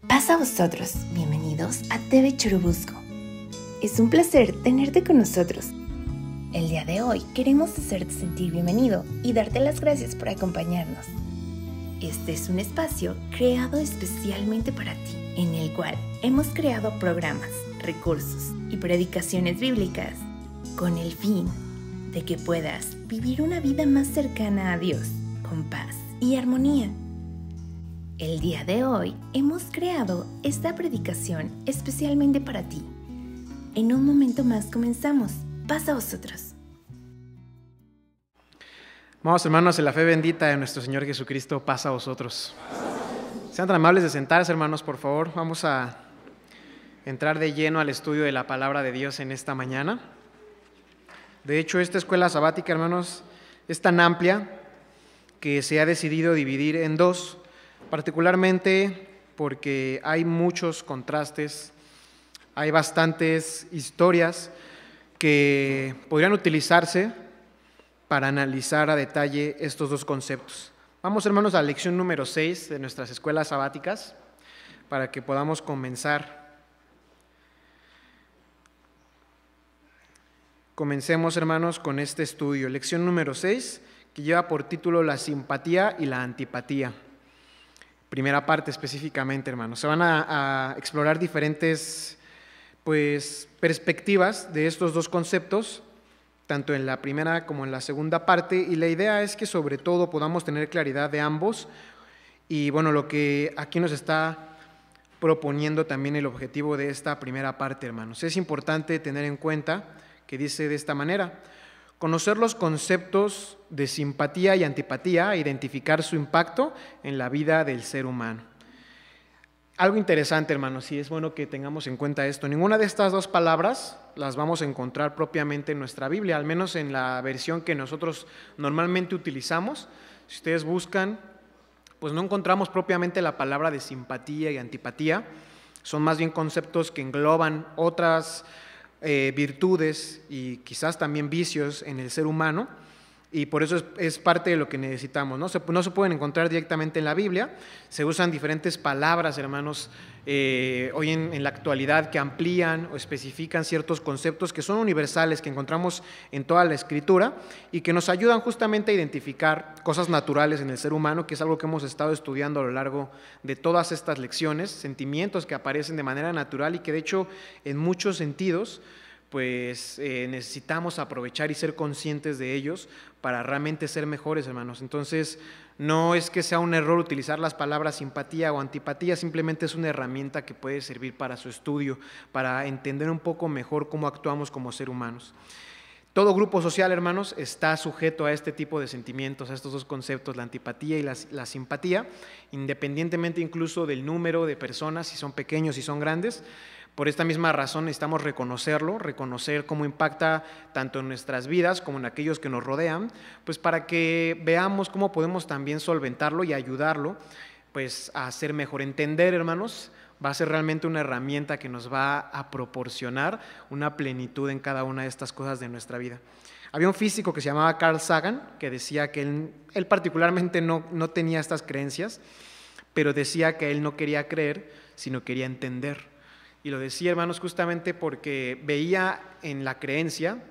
Paz a vosotros, bienvenidos a TV Churubusco. Es un placer tenerte con nosotros. El día de hoy queremos hacerte sentir bienvenido y darte las gracias por acompañarnos. Este es un espacio creado especialmente para ti, en el cual hemos creado programas, recursos y predicaciones bíblicas con el fin de que puedas vivir una vida más cercana a Dios, con paz y armonía. El día de hoy hemos creado esta predicación especialmente para ti. En un momento más comenzamos. Paz a vosotros. Vamos, hermanos, en la fe bendita de nuestro Señor Jesucristo, paz a vosotros. Sean tan amables de sentarse, hermanos, por favor. Vamos a entrar de lleno al estudio de la palabra de Dios en esta mañana. De hecho, esta escuela sabática, hermanos, es tan amplia que se ha decidido dividir en dos, particularmente porque hay muchos contrastes, hay bastantes historias que podrían utilizarse para analizar a detalle estos dos conceptos. Vamos, hermanos, a la lección número 6 de nuestras escuelas sabáticas para que podamos comenzar. Comencemos, hermanos, con este estudio. Lección número 6, que lleva por título La simpatía y la antipatía. Primera parte específicamente, hermanos. Se van a explorar diferentes perspectivas de estos dos conceptos, tanto en la primera como en la segunda parte, y la idea es que sobre todo podamos tener claridad de ambos, y bueno, lo que aquí nos está proponiendo también el objetivo de esta primera parte, hermanos. Es importante tener en cuenta que dice de esta manera: conocer los conceptos de simpatía y antipatía e identificar su impacto en la vida del ser humano. Algo interesante, hermanos, y es bueno que tengamos en cuenta esto. Ninguna de estas dos palabras las vamos a encontrar propiamente en nuestra Biblia, al menos en la versión que nosotros normalmente utilizamos. Si ustedes buscan, pues no encontramos propiamente la palabra de simpatía y antipatía. Son más bien conceptos que engloban otras virtudes y quizás también vicios en el ser humano, y por eso es parte de lo que necesitamos, ¿no? No se pueden encontrar directamente en la Biblia. Se usan diferentes palabras, hermanos, hoy en la actualidad, que amplían o especifican ciertos conceptos que son universales, que encontramos en toda la Escritura y que nos ayudan justamente a identificar cosas naturales en el ser humano, que es algo que hemos estado estudiando a lo largo de todas estas lecciones, sentimientos que aparecen de manera natural y que de hecho en muchos sentidos necesitamos aprovechar y ser conscientes de ellos para realmente ser mejores, hermanos. Entonces, no es que sea un error utilizar las palabras simpatía o antipatía, simplemente es una herramienta que puede servir para su estudio, para entender un poco mejor cómo actuamos como seres humanos. Todo grupo social, hermanos, está sujeto a este tipo de sentimientos, a estos dos conceptos, la antipatía y la simpatía, independientemente incluso del número de personas, si son pequeños, si son grandes. Por esta misma razón necesitamos reconocerlo, reconocer cómo impacta tanto en nuestras vidas como en aquellos que nos rodean, pues para que veamos cómo podemos también solventarlo y ayudarlo pues a ser mejor. Entender, hermanos, va a ser realmente una herramienta que nos va a proporcionar una plenitud en cada una de estas cosas de nuestra vida. Había un físico que se llamaba Carl Sagan que decía que él particularmente no tenía estas creencias, pero decía que él no quería creer, sino quería entender. Y lo decía, hermanos, justamente porque veía en la creencia,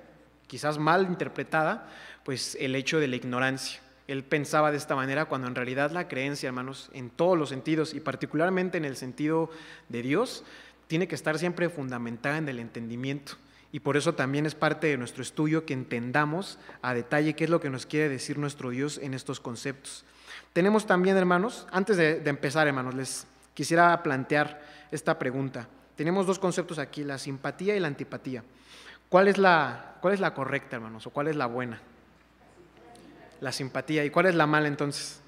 quizás mal interpretada, pues el hecho de la ignorancia. Él pensaba de esta manera cuando en realidad la creencia, hermanos, en todos los sentidos y particularmente en el sentido de Dios, tiene que estar siempre fundamentada en el entendimiento. Y por eso también es parte de nuestro estudio que entendamos a detalle qué es lo que nos quiere decir nuestro Dios en estos conceptos. Tenemos también, hermanos, antes de empezar, hermanos, les quisiera plantear esta pregunta. Tenemos dos conceptos aquí, la simpatía y la antipatía. ¿Cuál es la correcta, hermanos, o cuál es la buena? La simpatía. ¿Y cuál es la mala, entonces?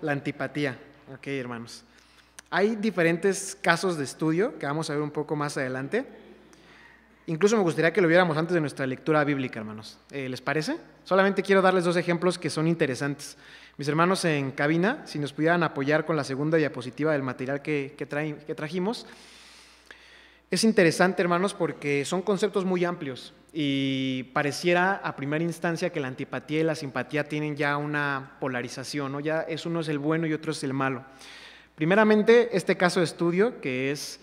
La antipatía. Ok, hermanos. Hay diferentes casos de estudio que vamos a ver un poco más adelante. Incluso me gustaría que lo viéramos antes de nuestra lectura bíblica, hermanos. ¿Les parece? Solamente quiero darles dos ejemplos que son interesantes. Mis hermanos en cabina, si nos pudieran apoyar con la segunda diapositiva del material que trajimos. Es interesante, hermanos, porque son conceptos muy amplios y pareciera a primera instancia que la antipatía y la simpatía tienen ya una polarización, ¿no? Ya uno es el bueno y otro es el malo. Primeramente, este caso de estudio, que es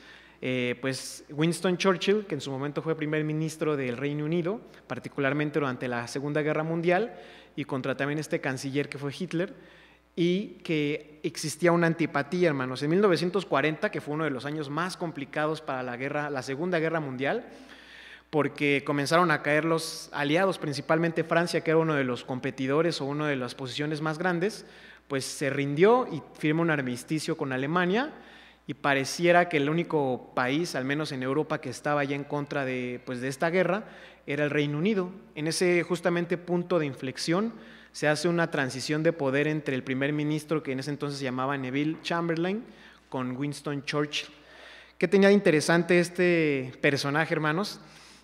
pues Winston Churchill, que en su momento fue primer ministro del Reino Unido, particularmente durante la Segunda Guerra Mundial, y contra también este canciller que fue Hitler, y que existía una antipatía, hermanos. En 1940, que fue uno de los años más complicados para la Segunda Guerra Mundial, porque comenzaron a caer los aliados, principalmente Francia, que era uno de los competidores o una de las posiciones más grandes, pues se rindió y firmó un armisticio con Alemania, y pareciera que el único país, al menos en Europa, que estaba ya en contra de esta guerra, era el Reino Unido. En ese justamente punto de inflexión se hace una transición de poder entre el primer ministro, que en ese entonces se llamaba Neville Chamberlain, con Winston Churchill. ¿Qué tenía de interesante este personaje, hermanos?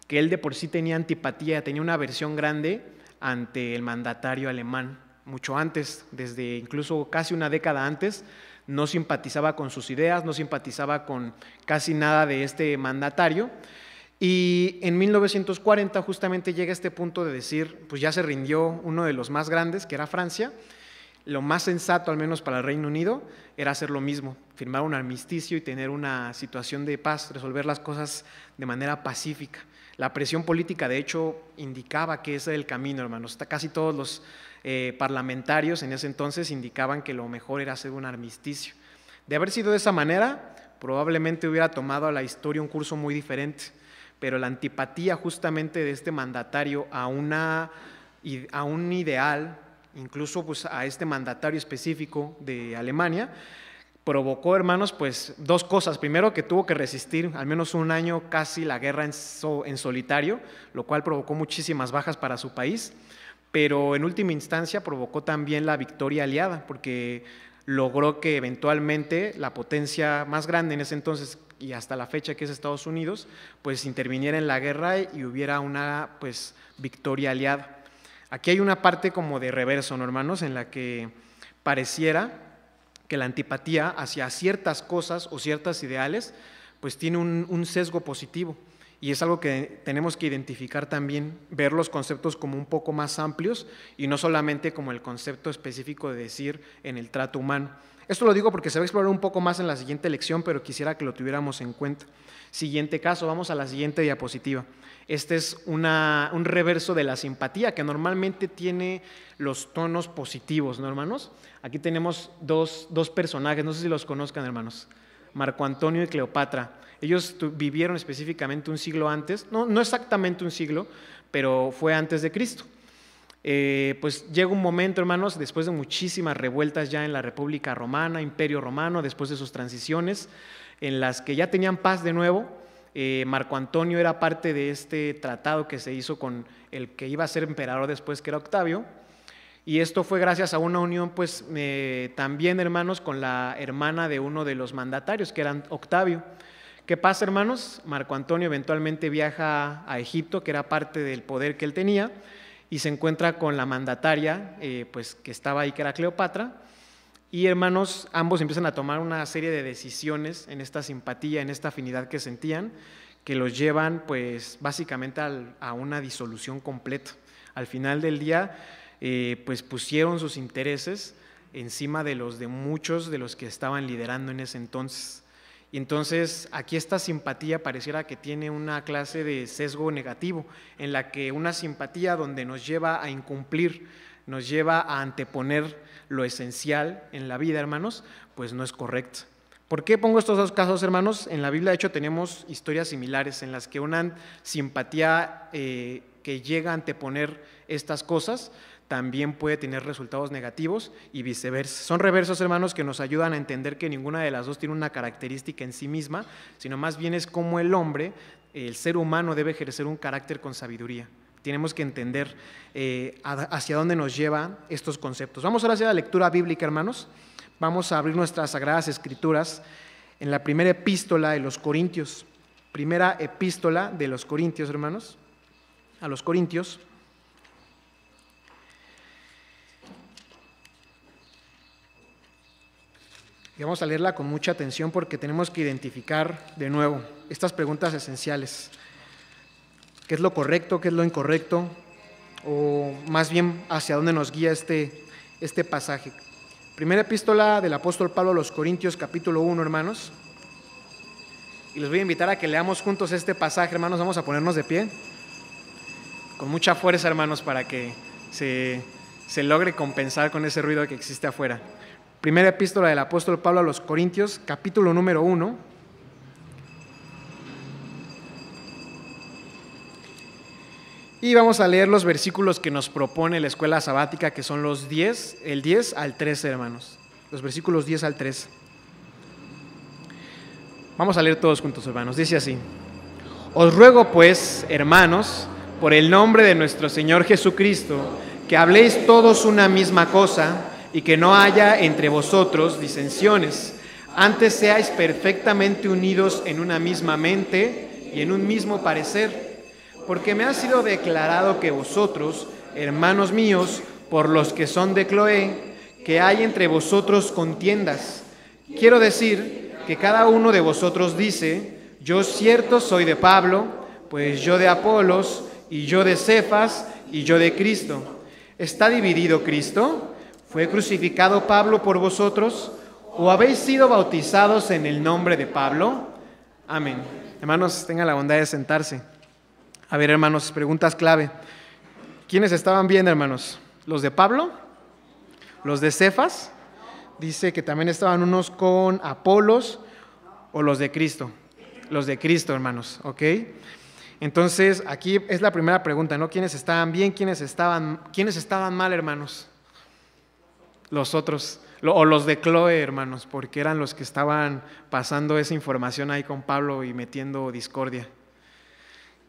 Que él de por sí tenía antipatía, tenía una aversión grande ante el mandatario alemán. Mucho antes, desde incluso casi una década antes, no simpatizaba con sus ideas, no simpatizaba con casi nada de este mandatario. Y en 1940 justamente llega este punto de decir, pues ya se rindió uno de los más grandes, que era Francia. Lo más sensato, al menos para el Reino Unido, era hacer lo mismo, firmar un armisticio y tener una situación de paz, resolver las cosas de manera pacífica. La presión política, de hecho, indicaba que ese era el camino, hermanos. Casi todos los parlamentarios en ese entonces indicaban que lo mejor era hacer un armisticio. De haber sido de esa manera, probablemente hubiera tomado a la historia un curso muy diferente, pero la antipatía justamente de este mandatario a un ideal, incluso pues a este mandatario específico de Alemania, provocó, hermanos, pues dos cosas. Primero, que tuvo que resistir al menos un año casi la guerra en solitario, lo cual provocó muchísimas bajas para su país, pero en última instancia provocó también la victoria aliada, porque logró que eventualmente la potencia más grande en ese entonces y hasta la fecha, que es Estados Unidos, pues interviniera en la guerra y hubiera una pues victoria aliada. Aquí hay una parte como de reverso, ¿no, hermanos?, en la que pareciera que la antipatía hacia ciertas cosas o ciertos ideales pues tiene un sesgo positivo, y es algo que tenemos que identificar también, ver los conceptos como un poco más amplios y no solamente como el concepto específico de decir en el trato humano. Esto lo digo porque se va a explorar un poco más en la siguiente lección, pero quisiera que lo tuviéramos en cuenta. Siguiente caso, vamos a la siguiente diapositiva. Este es un reverso de la simpatía, que normalmente tiene los tonos positivos, ¿no, hermanos? Aquí tenemos dos personajes, no sé si los conozcan, hermanos, Marco Antonio y Cleopatra. Ellos vivieron específicamente un siglo antes, no exactamente un siglo, pero fue antes de Cristo. Pues llega un momento, hermanos, después de muchísimas revueltas ya en la República Romana, Imperio Romano, después de sus transiciones, en las que ya tenían paz de nuevo. Marco Antonio era parte de este tratado que se hizo con el que iba a ser emperador después, que era Octavio, y esto fue gracias a una unión pues también, hermanos, con la hermana de uno de los mandatarios, que era Octavio. ¿Qué pasa, hermanos? Marco Antonio eventualmente viaja a Egipto, que era parte del poder que él tenía, y se encuentra con la mandataria pues que estaba ahí, que era Cleopatra, y, hermanos, ambos empiezan a tomar una serie de decisiones en esta simpatía, en esta afinidad que sentían, que los llevan pues básicamente a una disolución completa. Al final del día pues pusieron sus intereses encima de los de muchos de los que estaban liderando en ese entonces. Y entonces aquí esta simpatía pareciera que tiene una clase de sesgo negativo, en la que una simpatía donde nos lleva a incumplir, nos lleva a anteponer lo esencial en la vida, hermanos, pues no es correcto. ¿Por qué pongo estos dos casos, hermanos? En la Biblia, de hecho, tenemos historias similares en las que una simpatía que llega a anteponer estas cosas también puede tener resultados negativos y viceversa. Son reversos, hermanos, que nos ayudan a entender que ninguna de las dos tiene una característica en sí misma, sino más bien es como el hombre, el ser humano, debe ejercer un carácter con sabiduría. Tenemos que entender hacia dónde nos llevan estos conceptos. Vamos ahora a hacer la lectura bíblica, hermanos. Vamos a abrir nuestras Sagradas Escrituras en la primera epístola de los Corintios. Primera epístola de los Corintios, hermanos, a los Corintios. Y vamos a leerla con mucha atención porque tenemos que identificar de nuevo estas preguntas esenciales. ¿Qué es lo correcto? ¿Qué es lo incorrecto? O más bien, ¿hacia dónde nos guía este pasaje? Primera epístola del apóstol Pablo a los Corintios, capítulo 1, hermanos. Y les voy a invitar a que leamos juntos este pasaje, hermanos. Vamos a ponernos de pie. Con mucha fuerza, hermanos, para que se logre compensar con ese ruido que existe afuera. Primera epístola del apóstol Pablo a los Corintios, capítulo número 1. Y vamos a leer los versículos que nos propone la escuela sabática, que son el 10 al 13, hermanos. Los versículos 10 al 13. Vamos a leer todos juntos, hermanos. Dice así: Os ruego, pues, hermanos, por el nombre de nuestro Señor Jesucristo, que habléis todos una misma cosa y que no haya entre vosotros disensiones. Antes seáis perfectamente unidos en una misma mente y en un mismo parecer. Porque me ha sido declarado que vosotros, hermanos míos, por los que son de Cloé, que hay entre vosotros contiendas. Quiero decir que cada uno de vosotros dice: yo cierto soy de Pablo, pues yo de Apolos, y yo de Cefas, y yo de Cristo. ¿Está dividido Cristo? ¿Fue crucificado Pablo por vosotros? ¿O habéis sido bautizados en el nombre de Pablo? Amén. Hermanos, tengan la bondad de sentarse. A ver, hermanos, preguntas clave. ¿Quiénes estaban bien, hermanos? ¿Los de Pablo? ¿Los de Cefas? Dice que también estaban unos con Apolos, o los de Cristo. Los de Cristo, hermanos, ¿ok? Entonces, aquí es la primera pregunta, ¿no? ¿Quiénes estaban bien? ¿Quiénes estaban mal, hermanos? Los otros, o los de Cloé, hermanos, porque eran los que estaban pasando esa información ahí con Pablo y metiendo discordia.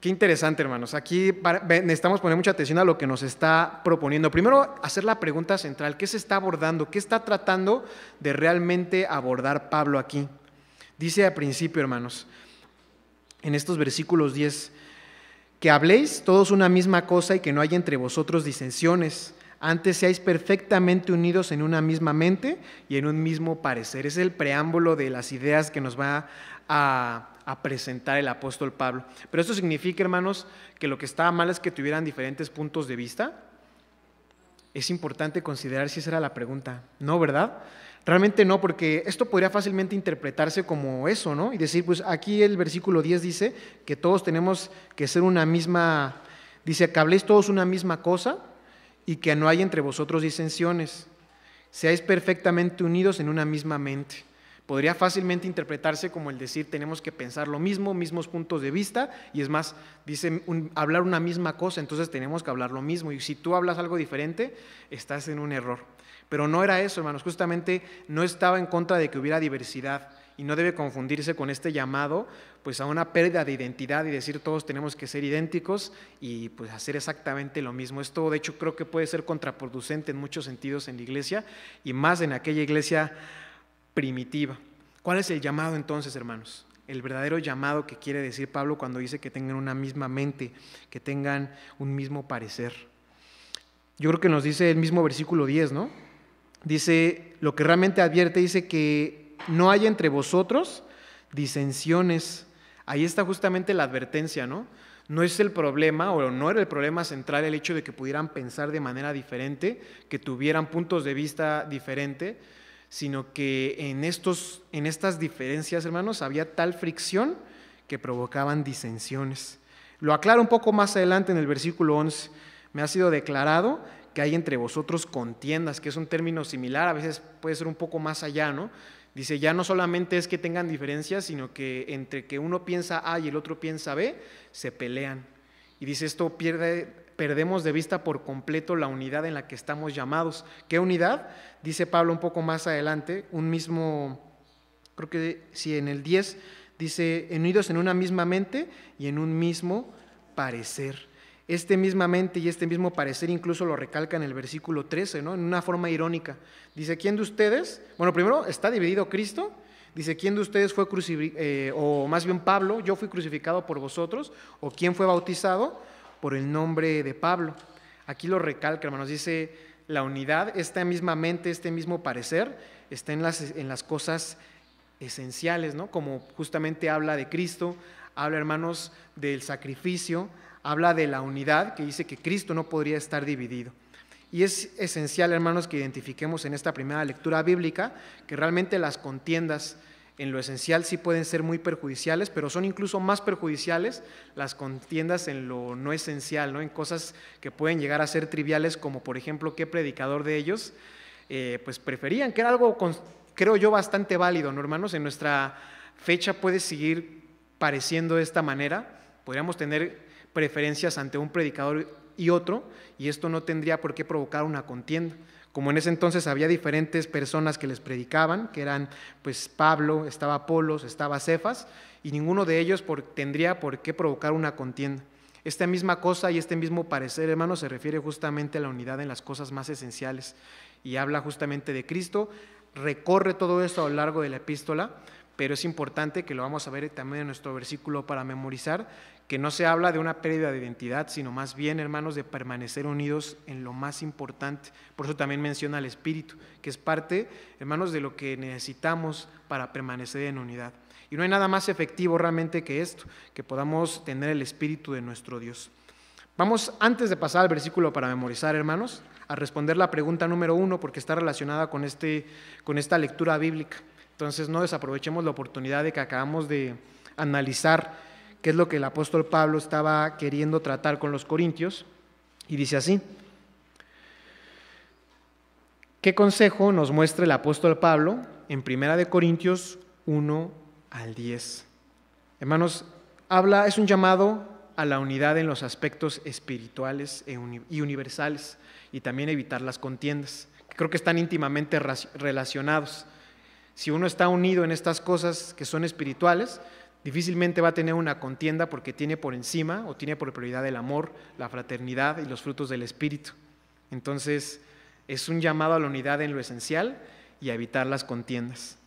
Qué interesante, hermanos. Aquí necesitamos poner mucha atención a lo que nos está proponiendo. Primero, hacer la pregunta central: ¿qué se está abordando? ¿Qué está tratando de realmente abordar Pablo aquí? Dice al principio, hermanos, en estos versículos 10, que habléis todos una misma cosa y que no haya entre vosotros disensiones. Antes seáis perfectamente unidos en una misma mente y en un mismo parecer. Es el preámbulo de las ideas que nos va a presentar el apóstol Pablo. Pero esto significa, hermanos, que lo que estaba mal es que tuvieran diferentes puntos de vista. Es importante considerar si esa era la pregunta. No, ¿verdad? Realmente no, porque esto podría fácilmente interpretarse como eso, ¿no? Y decir, pues aquí el versículo 10 dice que todos tenemos que ser una misma, dice que habléis todos una misma cosa y que no hay entre vosotros disensiones. Seáis perfectamente unidos en una misma mente. Podría fácilmente interpretarse como el decir tenemos que pensar lo mismo, mismos puntos de vista, y es más, dice hablar una misma cosa, entonces tenemos que hablar lo mismo, y si tú hablas algo diferente, estás en un error. Pero no era eso, hermanos, justamente no estaba en contra de que hubiera diversidad, y no debe confundirse con este llamado pues a una pérdida de identidad y decir todos tenemos que ser idénticos y pues hacer exactamente lo mismo. Esto de hecho creo que puede ser contraproducente en muchos sentidos en la iglesia, y más en aquella iglesia primitiva. ¿Cuál es el llamado entonces, hermanos? El verdadero llamado que quiere decir Pablo cuando dice que tengan una misma mente, que tengan un mismo parecer. Yo creo que nos dice el mismo versículo 10, ¿no? Dice, lo que realmente advierte, dice que no haya entre vosotros disensiones. Ahí está justamente la advertencia, ¿no? No es el problema, o no era el problema central el hecho de que pudieran pensar de manera diferente, que tuvieran puntos de vista diferentes, sino que en estas diferencias, hermanos, había tal fricción que provocaban disensiones. Lo aclara un poco más adelante en el versículo 11. Me ha sido declarado que hay entre vosotros contiendas, que es un término similar, a veces puede ser un poco más allá, ¿no? Dice, ya no solamente es que tengan diferencias, sino que entre que uno piensa A y el otro piensa B, se pelean. Y dice, esto perdemos de vista por completo la unidad en la que estamos llamados. ¿Qué unidad? Dice Pablo un poco más adelante, creo que sí, en el 10, dice, unidos en una misma mente y en un mismo parecer. Este misma mente y este mismo parecer incluso lo recalca en el versículo 13, ¿no? En una forma irónica. Dice, ¿quién de ustedes? Bueno, primero, ¿está dividido Cristo? Dice, ¿quién de ustedes fue crucificado? O más bien Pablo, yo fui crucificado por vosotros. ¿O quién fue bautizado? Por el nombre de Pablo. Aquí lo recalca, hermanos. Dice, la unidad, esta misma mente, este mismo parecer, está en las cosas esenciales, ¿no? Como justamente habla de Cristo, habla, hermanos, del sacrificio, habla de la unidad, que dice que Cristo no podría estar dividido. Y es esencial, hermanos, que identifiquemos en esta primera lectura bíblica que realmente las contiendas en lo esencial sí pueden ser muy perjudiciales, pero son incluso más perjudiciales las contiendas en lo no esencial, ¿no? En cosas que pueden llegar a ser triviales, como por ejemplo qué predicador de ellos pues preferían, que era algo, creo yo, bastante válido, ¿no, hermanos? En nuestra fecha puede seguir pareciendo de esta manera, podríamos tener preferencias ante un predicador y otro, y esto no tendría por qué provocar una contienda. Como en ese entonces había diferentes personas que les predicaban, que eran pues Pablo, estaba Apolos, estaba Cefas, y ninguno de ellos tendría por qué provocar una contienda. Esta misma cosa y este mismo parecer, hermanos, se refiere justamente a la unidad en las cosas más esenciales, y habla justamente de Cristo, recorre todo esto a lo largo de la epístola, pero es importante, que lo vamos a ver también en nuestro versículo para memorizar, que no se habla de una pérdida de identidad, sino más bien, hermanos, de permanecer unidos en lo más importante. Por eso también menciona el Espíritu, que es parte, hermanos, de lo que necesitamos para permanecer en unidad. Y no hay nada más efectivo realmente que esto, que podamos tener el Espíritu de nuestro Dios. Vamos, antes de pasar al versículo para memorizar, hermanos, a responder la pregunta número 1, porque está relacionada con esta lectura bíblica. Entonces no desaprovechemos la oportunidad de que acabamos de analizar qué es lo que el apóstol Pablo estaba queriendo tratar con los corintios, y dice así: ¿qué consejo nos muestra el apóstol Pablo en 1 Corintios 1 al 10? Hermanos, es un llamado a la unidad en los aspectos espirituales y universales, y también evitar las contiendas, que creo que están íntimamente relacionados. Si uno está unido en estas cosas que son espirituales, difícilmente va a tener una contienda, porque tiene por encima o tiene por prioridad el amor, la fraternidad y los frutos del Espíritu. Entonces, es un llamado a la unidad en lo esencial y a evitar las contiendas.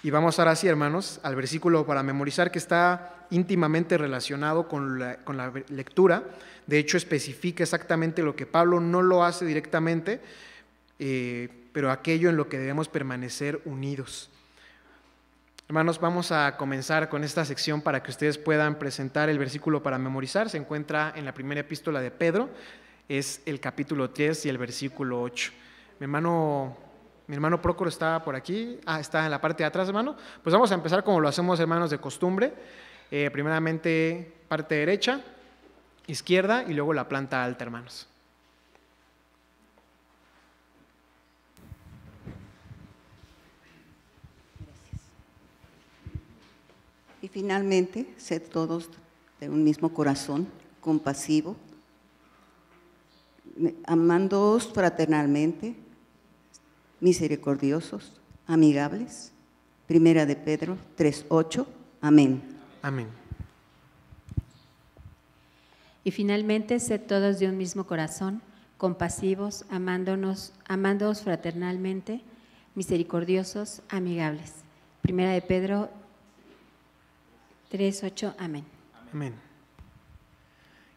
Y vamos ahora sí, hermanos, al versículo para memorizar, que está íntimamente relacionado con la lectura. De hecho, especifica exactamente lo que Pablo no lo hace directamente, pero aquello en lo que debemos permanecer unidos. Hermanos, vamos a comenzar con esta sección para que ustedes puedan presentar el versículo para memorizar. Se encuentra en la primera epístola de Pedro, es el capítulo 3 y el versículo 8. Mi hermano Prócoro está por aquí, está en la parte de atrás, hermano. Pues vamos a empezar como lo hacemos, hermanos, de costumbre. Primeramente parte derecha, izquierda y luego la planta alta, hermanos. Y finalmente, sed todos de un mismo corazón, compasivo, amándoos fraternalmente, misericordiosos, amigables. 1 de Pedro 3:8. Amén. Amén. Y finalmente, sed todos de un mismo corazón, compasivos, amándoos fraternalmente, misericordiosos, amigables. 1 de Pedro 3:8. Amén. Amén.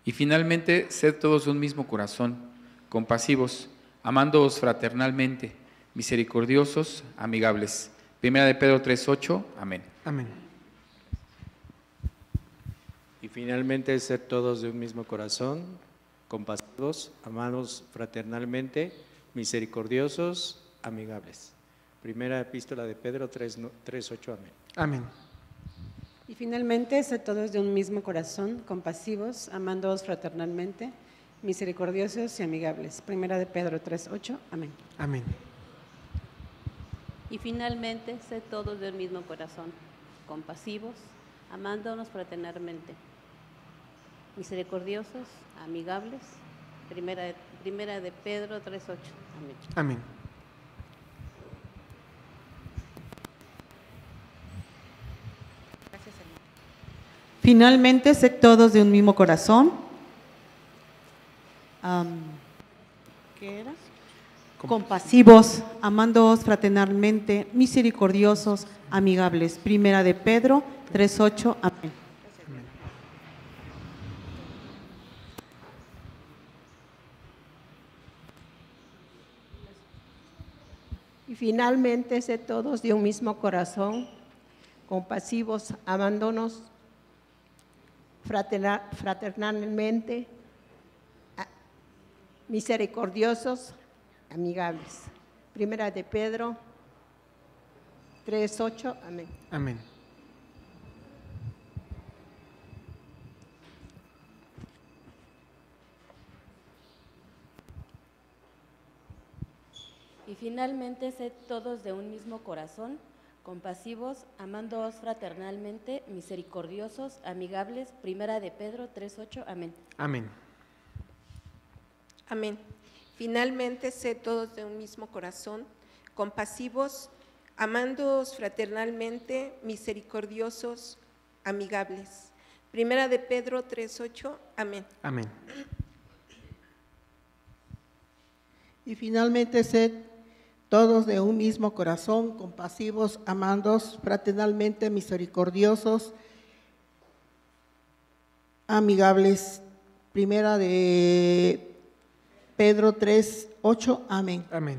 Y finalmente, sed todos de un mismo corazón, compasivos, amándoos fraternalmente, misericordiosos, amigables. 1 de Pedro 3:8. Amén. Amén. Y finalmente, sed todos de un mismo corazón, compasivos, amados fraternalmente, misericordiosos, amigables. Primera epístola de Pedro 3:8. Amén. Amén. Y finalmente, sed todos de un mismo corazón, compasivos, amándoos fraternalmente, misericordiosos y amigables. 1 de Pedro 3:8. Amén. Amén. Y finalmente, sed todos de un mismo corazón, compasivos, amándonos fraternalmente, misericordiosos, amigables. Primera de Pedro 3:8. Amén. Amén. Gracias, hermano. Finalmente, sed todos de un mismo corazón. ¿Qué era? Compasivos, amándoos fraternalmente, misericordiosos, amigables. 1 de Pedro 3:8. Amén. Y finalmente, sed todos de un mismo corazón, compasivos, amándonos fraternalmente, misericordiosos, amigables. Primera de Pedro 3:8. Amén. Amén. Y finalmente, sed todos de un mismo corazón, compasivos, amándoos fraternalmente, misericordiosos, amigables. Primera de Pedro 3:8. Amén. Amén. Amén. Finalmente, sed todos de un mismo corazón, compasivos, amándoos fraternalmente, misericordiosos, amigables. Primera de Pedro 3:8. Amén. Amén. Y finalmente, sed todos de un mismo corazón, compasivos, amándoos fraternalmente, misericordiosos, amigables. Primera de Pedro 3:8. Amén. Amén.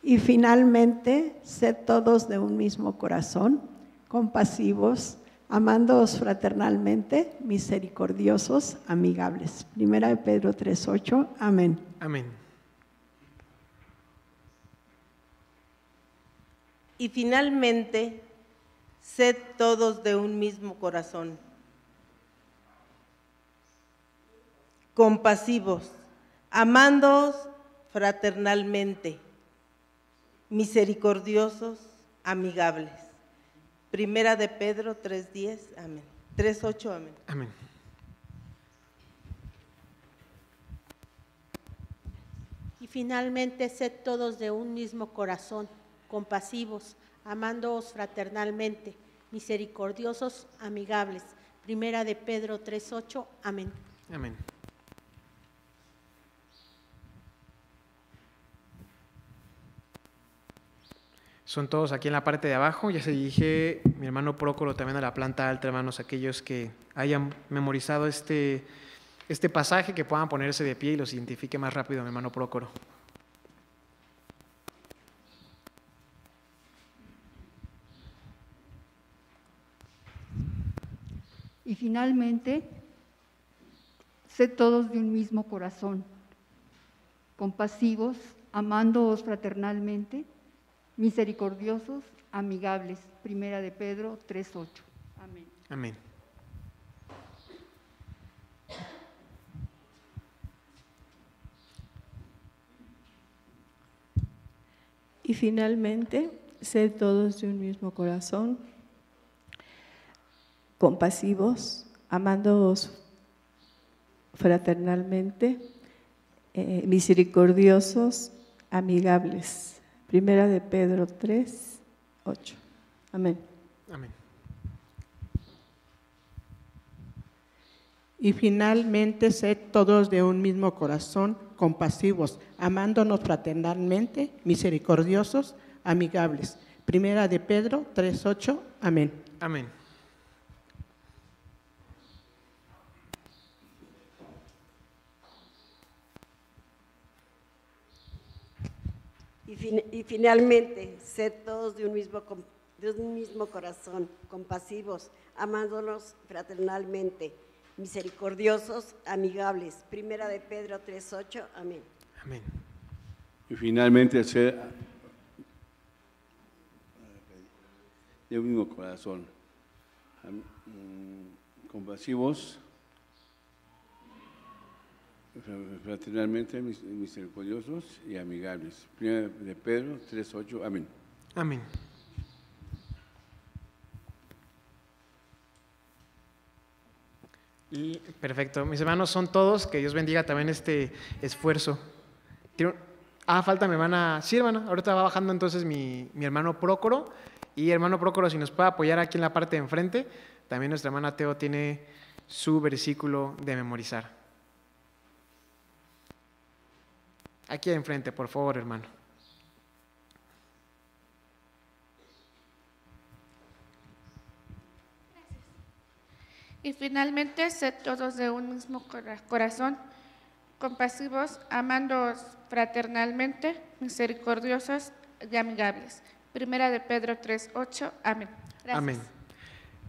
Y finalmente, sed todos de un mismo corazón, compasivos, amándoos fraternalmente, misericordiosos, amigables. Primera de Pedro 3:8. Amén. Amén. Y finalmente, sed todos de un mismo corazón, compasivos, amándoos fraternalmente, misericordiosos, amigables. Primera de Pedro 3:10. Amén. 3:8. Amén. Amén. Y finalmente, sed todos de un mismo corazón, compasivos, amándoos fraternalmente, misericordiosos, amigables. Primera de Pedro 3:8. Amén. Amén. Son todos aquí en la parte de abajo. Ya se dirige mi hermano Prócoro también a la planta alta, hermanos, aquellos que hayan memorizado este pasaje, que puedan ponerse de pie y los identifique más rápido, mi hermano Prócoro. Y finalmente, sed todos de un mismo corazón, compasivos, amándoos fraternalmente, misericordiosos, amigables. Primera de Pedro 3:8. Amén. Amén. Y finalmente, sed todos de un mismo corazón, compasivos, amándoos fraternalmente, misericordiosos, amigables. Primera de Pedro 3:8. Amén. Amén. Y finalmente, sed todos de un mismo corazón, compasivos, amándonos fraternalmente, misericordiosos, amigables. Primera de Pedro 3:8. Amén. Amén. Y finalmente, sed todos de un mismo corazón, compasivos, amándonos fraternalmente, misericordiosos, amigables. Primera de Pedro 3:8. Amén. Amén. Y finalmente, sed de un mismo corazón, compasivos, fraternalmente, misericordiosos y amigables. Primera de Pedro 3:8. Amén. Amén. Y perfecto. Mis hermanos son todos. Que Dios bendiga también este esfuerzo. Falta mi hermana. Sí, hermana. Ahorita va bajando entonces mi hermano Prócoro. Y hermano Prócoro, si nos puede apoyar aquí en la parte de enfrente. También nuestra hermana Teo tiene su versículo de memorizar. Aquí de enfrente, por favor, hermano. Y finalmente, sed todos de un mismo corazón, compasivos, amándoos fraternalmente, misericordiosos y amigables. Primera de Pedro 3:8. Amén. Gracias. Amén.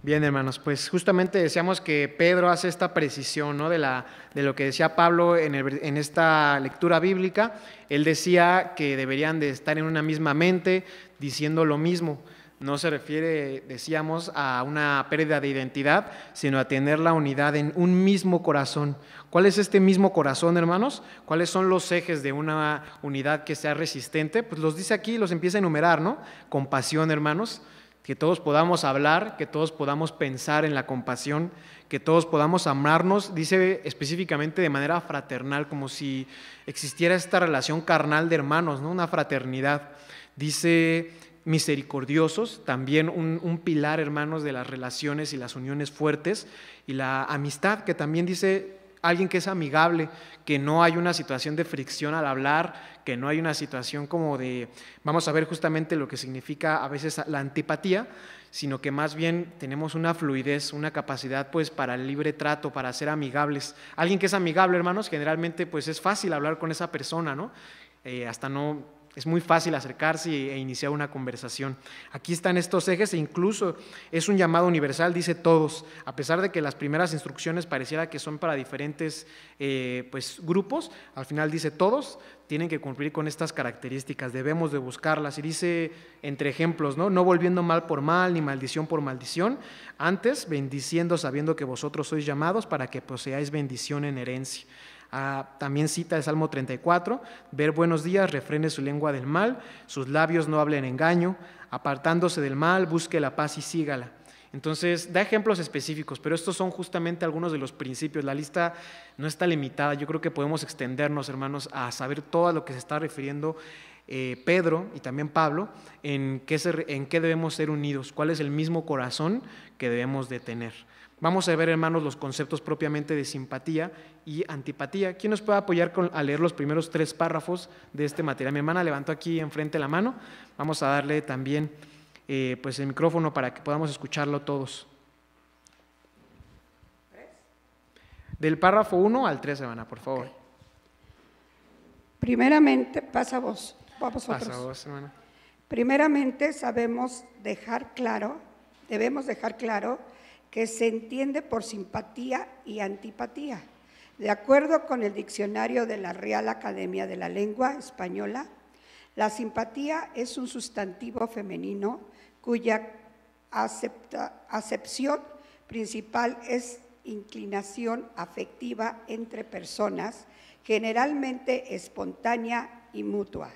Bien, hermanos, pues justamente decíamos que Pedro hace esta precisión, ¿no?, de lo que decía Pablo en esta lectura bíblica. Él decía que deberían de estar en una misma mente, diciendo lo mismo. No se refiere, decíamos, a una pérdida de identidad, sino a tener la unidad en un mismo corazón. ¿Cuál es este mismo corazón, hermanos? ¿Cuáles son los ejes de una unidad que sea resistente? Pues los dice aquí, los empieza a enumerar, ¿no? Compasión, hermanos. Que todos podamos hablar, que todos podamos pensar en la compasión, que todos podamos amarnos, dice específicamente de manera fraternal, como si existiera esta relación carnal de hermanos, ¿no?, una fraternidad. Dice misericordiosos, también un pilar, hermanos, de las relaciones y las uniones fuertes, y la amistad, que también dice alguien que es amigable, que no hay una situación de fricción al hablar, que no hay una situación como de, vamos a ver justamente lo que significa a veces la antipatía, sino que más bien tenemos una fluidez, una capacidad pues para el libre trato, para ser amigables. Alguien que es amigable, hermanos, generalmente pues es fácil hablar con esa persona, ¿no? Es muy fácil acercarse e iniciar una conversación. Aquí están estos ejes e incluso es un llamado universal, dice todos, a pesar de que las primeras instrucciones pareciera que son para diferentes pues, grupos, al final dice todos tienen que cumplir con estas características, debemos de buscarlas, y dice entre ejemplos, no volviendo mal por mal, ni maldición por maldición, antes bendiciendo sabiendo que vosotros sois llamados para que poseáis bendición en herencia. También cita el Salmo 34, ver buenos días, refrene su lengua del mal, sus labios no hablen engaño, apartándose del mal, busque la paz y sígala. Entonces da ejemplos específicos, pero estos son justamente algunos de los principios. La lista no está limitada, yo creo que podemos extendernos, hermanos, a saber todo lo que se está refiriendo Pedro y también Pablo, en qué debemos ser unidos, cuál es el mismo corazón que debemos de tener. Vamos a ver, hermanos, los conceptos propiamente de simpatía y antipatía. ¿Quién nos puede apoyar a leer los primeros 3 párrafos de este material? Mi hermana levantó aquí enfrente la mano. Vamos a darle también pues el micrófono para que podamos escucharlo todos. Del párrafo 1 al 3, hermana, por favor. Okay. Primeramente, pasa a vos. Pasa a vos, hermana. Primeramente, debemos dejar claro que se entiende por simpatía y antipatía. De acuerdo con el diccionario de la Real Academia de la Lengua Española, la simpatía es un sustantivo femenino cuya acepción principal es inclinación afectiva entre personas, generalmente espontánea y mutua.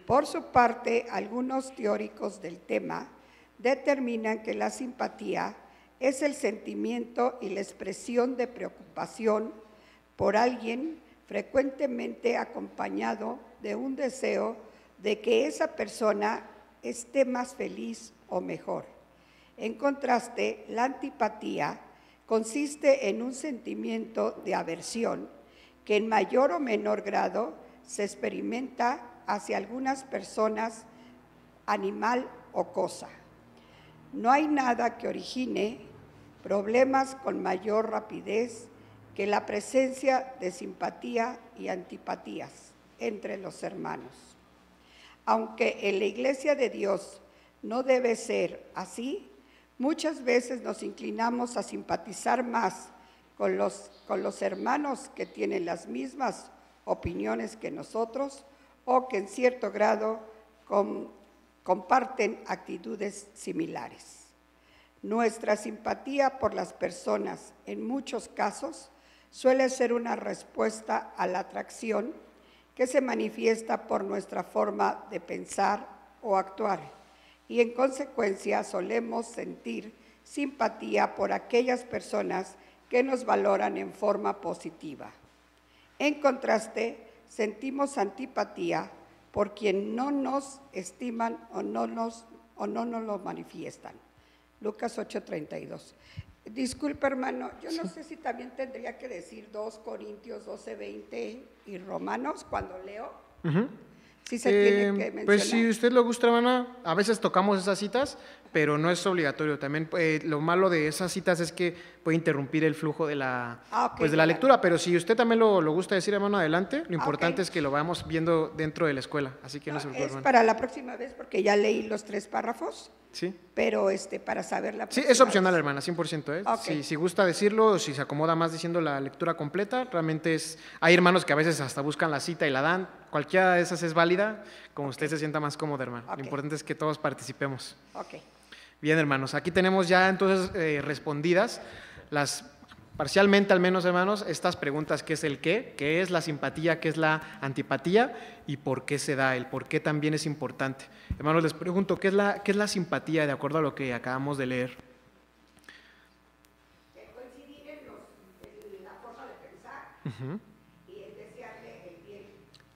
Por su parte, algunos teóricos del tema determinan que la simpatía es el sentimiento y la expresión de preocupación por alguien, frecuentemente acompañado de un deseo de que esa persona esté más feliz o mejor. En contraste, la antipatía consiste en un sentimiento de aversión que en mayor o menor grado se experimenta hacia algunas personas, animal o cosa. No hay nada que origine problemas con mayor rapidez que la presencia de simpatía y antipatías entre los hermanos. Aunque en la Iglesia de Dios no debe ser así, muchas veces nos inclinamos a simpatizar más con los hermanos que tienen las mismas opiniones que nosotros o que en cierto grado comparten actitudes similares. Nuestra simpatía por las personas, en muchos casos, suele ser una respuesta a la atracción que se manifiesta por nuestra forma de pensar o actuar, y en consecuencia solemos sentir simpatía por aquellas personas que nos valoran en forma positiva. En contraste, sentimos antipatía por quien no nos estiman o no nos lo manifiestan. Lucas 8:32. Disculpe, hermano, yo no sé si también tendría que decir 2 Corintios 12:20 y Romanos cuando leo. Sí se tiene que mencionar. Pues si usted lo gusta, hermana, a veces tocamos esas citas, pero no es obligatorio. También lo malo de esas citas es que puede interrumpir el flujo de la, pues de la lectura, pero si usted también lo gusta decir, hermano, adelante. Lo importante es que lo vamos viendo dentro de la escuela, así que no se preocupe, Es para la próxima vez porque ya leí los 3 párrafos. Sí. Pero para saber la Sí, próxima es opcional, vez. hermana, 100%. Ok. Si gusta decirlo, o si se acomoda más diciendo la lectura completa, realmente es... Hay hermanos que a veces hasta buscan la cita y la dan. Cualquiera de esas es válida, como usted se sienta más cómodo, hermano. Lo importante es que todos participemos. Ok. Bien, hermanos, aquí tenemos ya entonces respondidas las... Parcialmente, al menos, hermanos, estas preguntas: ¿qué es el qué? ¿Qué es la simpatía? ¿Qué es la antipatía? ¿Y por qué se da? El por qué también es importante. Hermanos, les pregunto, ¿qué es la simpatía de acuerdo a lo que acabamos de leer? Coincidir en la forma de pensar y en desearle el bien.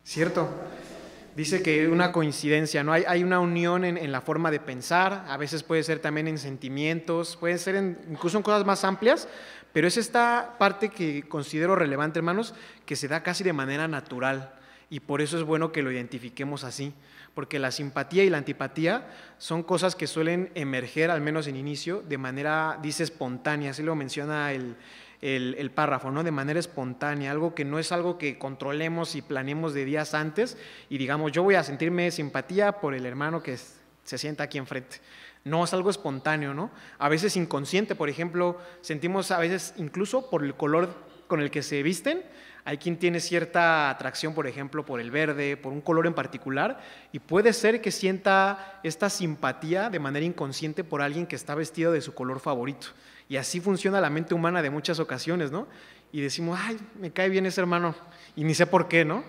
Cierto. Dice que una coincidencia, ¿no? Hay una unión en la forma de pensar, a veces puede ser también en sentimientos, puede ser incluso en cosas más amplias, pero es esta parte que considero relevante, hermanos, que se da casi de manera natural, y por eso es bueno que lo identifiquemos así, porque la simpatía y la antipatía son cosas que suelen emerger, al menos en inicio, de manera, dice, espontánea, así lo menciona el párrafo, ¿no? De manera espontánea, algo que no es algo que controlemos y planeemos de días antes y digamos, yo voy a sentirme simpatía por el hermano que se sienta aquí enfrente. No, es algo espontáneo, ¿no? A veces inconsciente, por ejemplo, sentimos a veces incluso por el color con el que se visten. Hay quien tiene cierta atracción, por ejemplo, por el verde, por un color en particular, y puede ser que sienta esta simpatía de manera inconsciente por alguien que está vestido de su color favorito. Y así funciona la mente humana de muchas ocasiones, ¿no? Y decimos, ay, me cae bien ese hermano, y ni sé por qué, ¿no?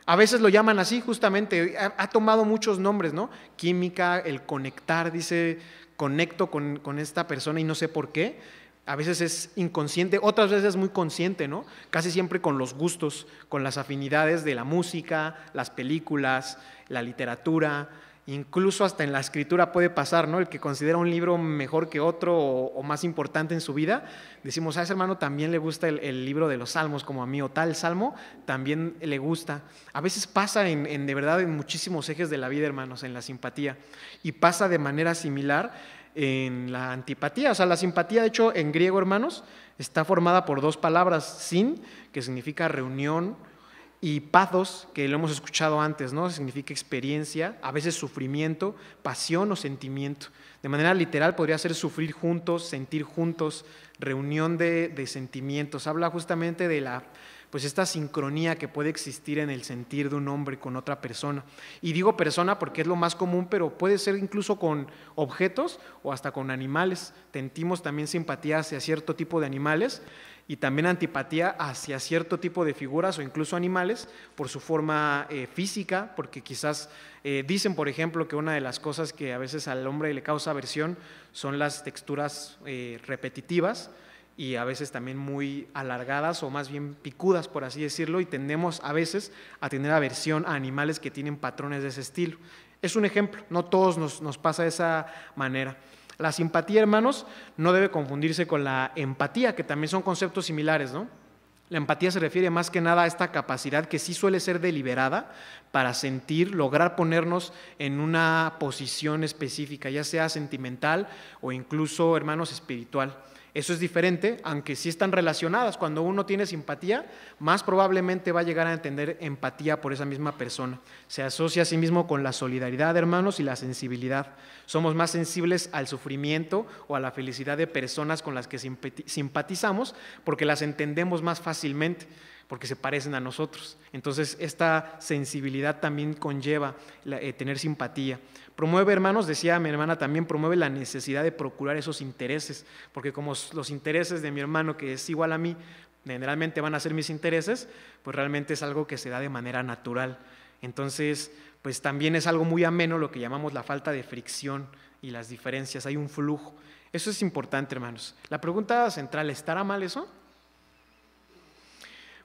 A veces lo llaman así, justamente, ha tomado muchos nombres, ¿no? Química, el conectar, dice, conecto con esta persona y no sé por qué. A veces es inconsciente, otras veces es muy consciente, ¿no? Casi siempre con los gustos, con las afinidades de la música, las películas, la literatura, incluso hasta en la escritura puede pasar, ¿no? El que considera un libro mejor que otro o más importante en su vida, decimos, a ese hermano también le gusta el libro de los salmos como a mí, o tal salmo también le gusta. A veces pasa de verdad en muchísimos ejes de la vida, hermanos, en la simpatía, y pasa de manera similar en la antipatía. O sea, la simpatía, de hecho, en griego, hermanos, está formada por 2 palabras, sin, que significa reunión, y pathos, que lo hemos escuchado antes, ¿no? Significa experiencia, a veces sufrimiento, pasión o sentimiento. De manera literal podría ser sufrir juntos, sentir juntos, reunión de sentimientos. Habla justamente de pues esta sincronía que puede existir en el sentir de un hombre con otra persona. Y digo persona porque es lo más común, pero puede ser incluso con objetos o hasta con animales. Sentimos también simpatía hacia cierto tipo de animales y también antipatía hacia cierto tipo de figuras o incluso animales por su forma física, porque quizás dicen, por ejemplo, que una de las cosas que a veces al hombre le causa aversión son las texturas repetitivas y a veces también muy alargadas o más bien picudas, por así decirlo, y tendemos a veces a tener aversión a animales que tienen patrones de ese estilo. Es un ejemplo, no todos nos pasa de esa manera. La simpatía, hermanos, no debe confundirse con la empatía, que también son conceptos similares, ¿no? La empatía se refiere más que nada a esta capacidad que sí suele ser deliberada para sentir, lograr ponernos en una posición específica, ya sea sentimental o incluso, hermanos, espiritual. Eso es diferente, aunque sí están relacionadas. Cuando uno tiene simpatía, más probablemente va a llegar a entender empatía por esa misma persona. Se asocia a sí mismo con la solidaridad, hermanos, y la sensibilidad. Somos más sensibles al sufrimiento o a la felicidad de personas con las que simpatizamos porque las entendemos más fácilmente, porque se parecen a nosotros. Entonces, esta sensibilidad también conlleva tener simpatía. Promueve, hermanos, decía mi hermana, también promueve la necesidad de procurar esos intereses, porque como los intereses de mi hermano, que es igual a mí, generalmente van a ser mis intereses, pues realmente es algo que se da de manera natural. Entonces, pues también es algo muy ameno lo que llamamos la falta de fricción y las diferencias, hay un flujo. Eso es importante, hermanos. La pregunta central, ¿estará mal eso?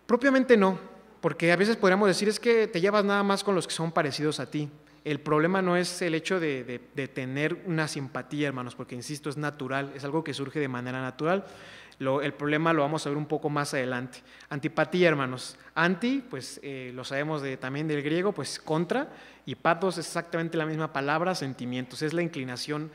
Propiamente no, porque a veces podríamos decir es que te llevas nada más con los que son parecidos a ti. El problema no es el hecho de tener una simpatía, hermanos, porque insisto, es natural, es algo que surge de manera natural. El problema lo vamos a ver un poco más adelante. Antipatía, hermanos. Anti, pues lo sabemos también del griego, pues contra, y pathos es exactamente la misma palabra, sentimientos, es la inclinación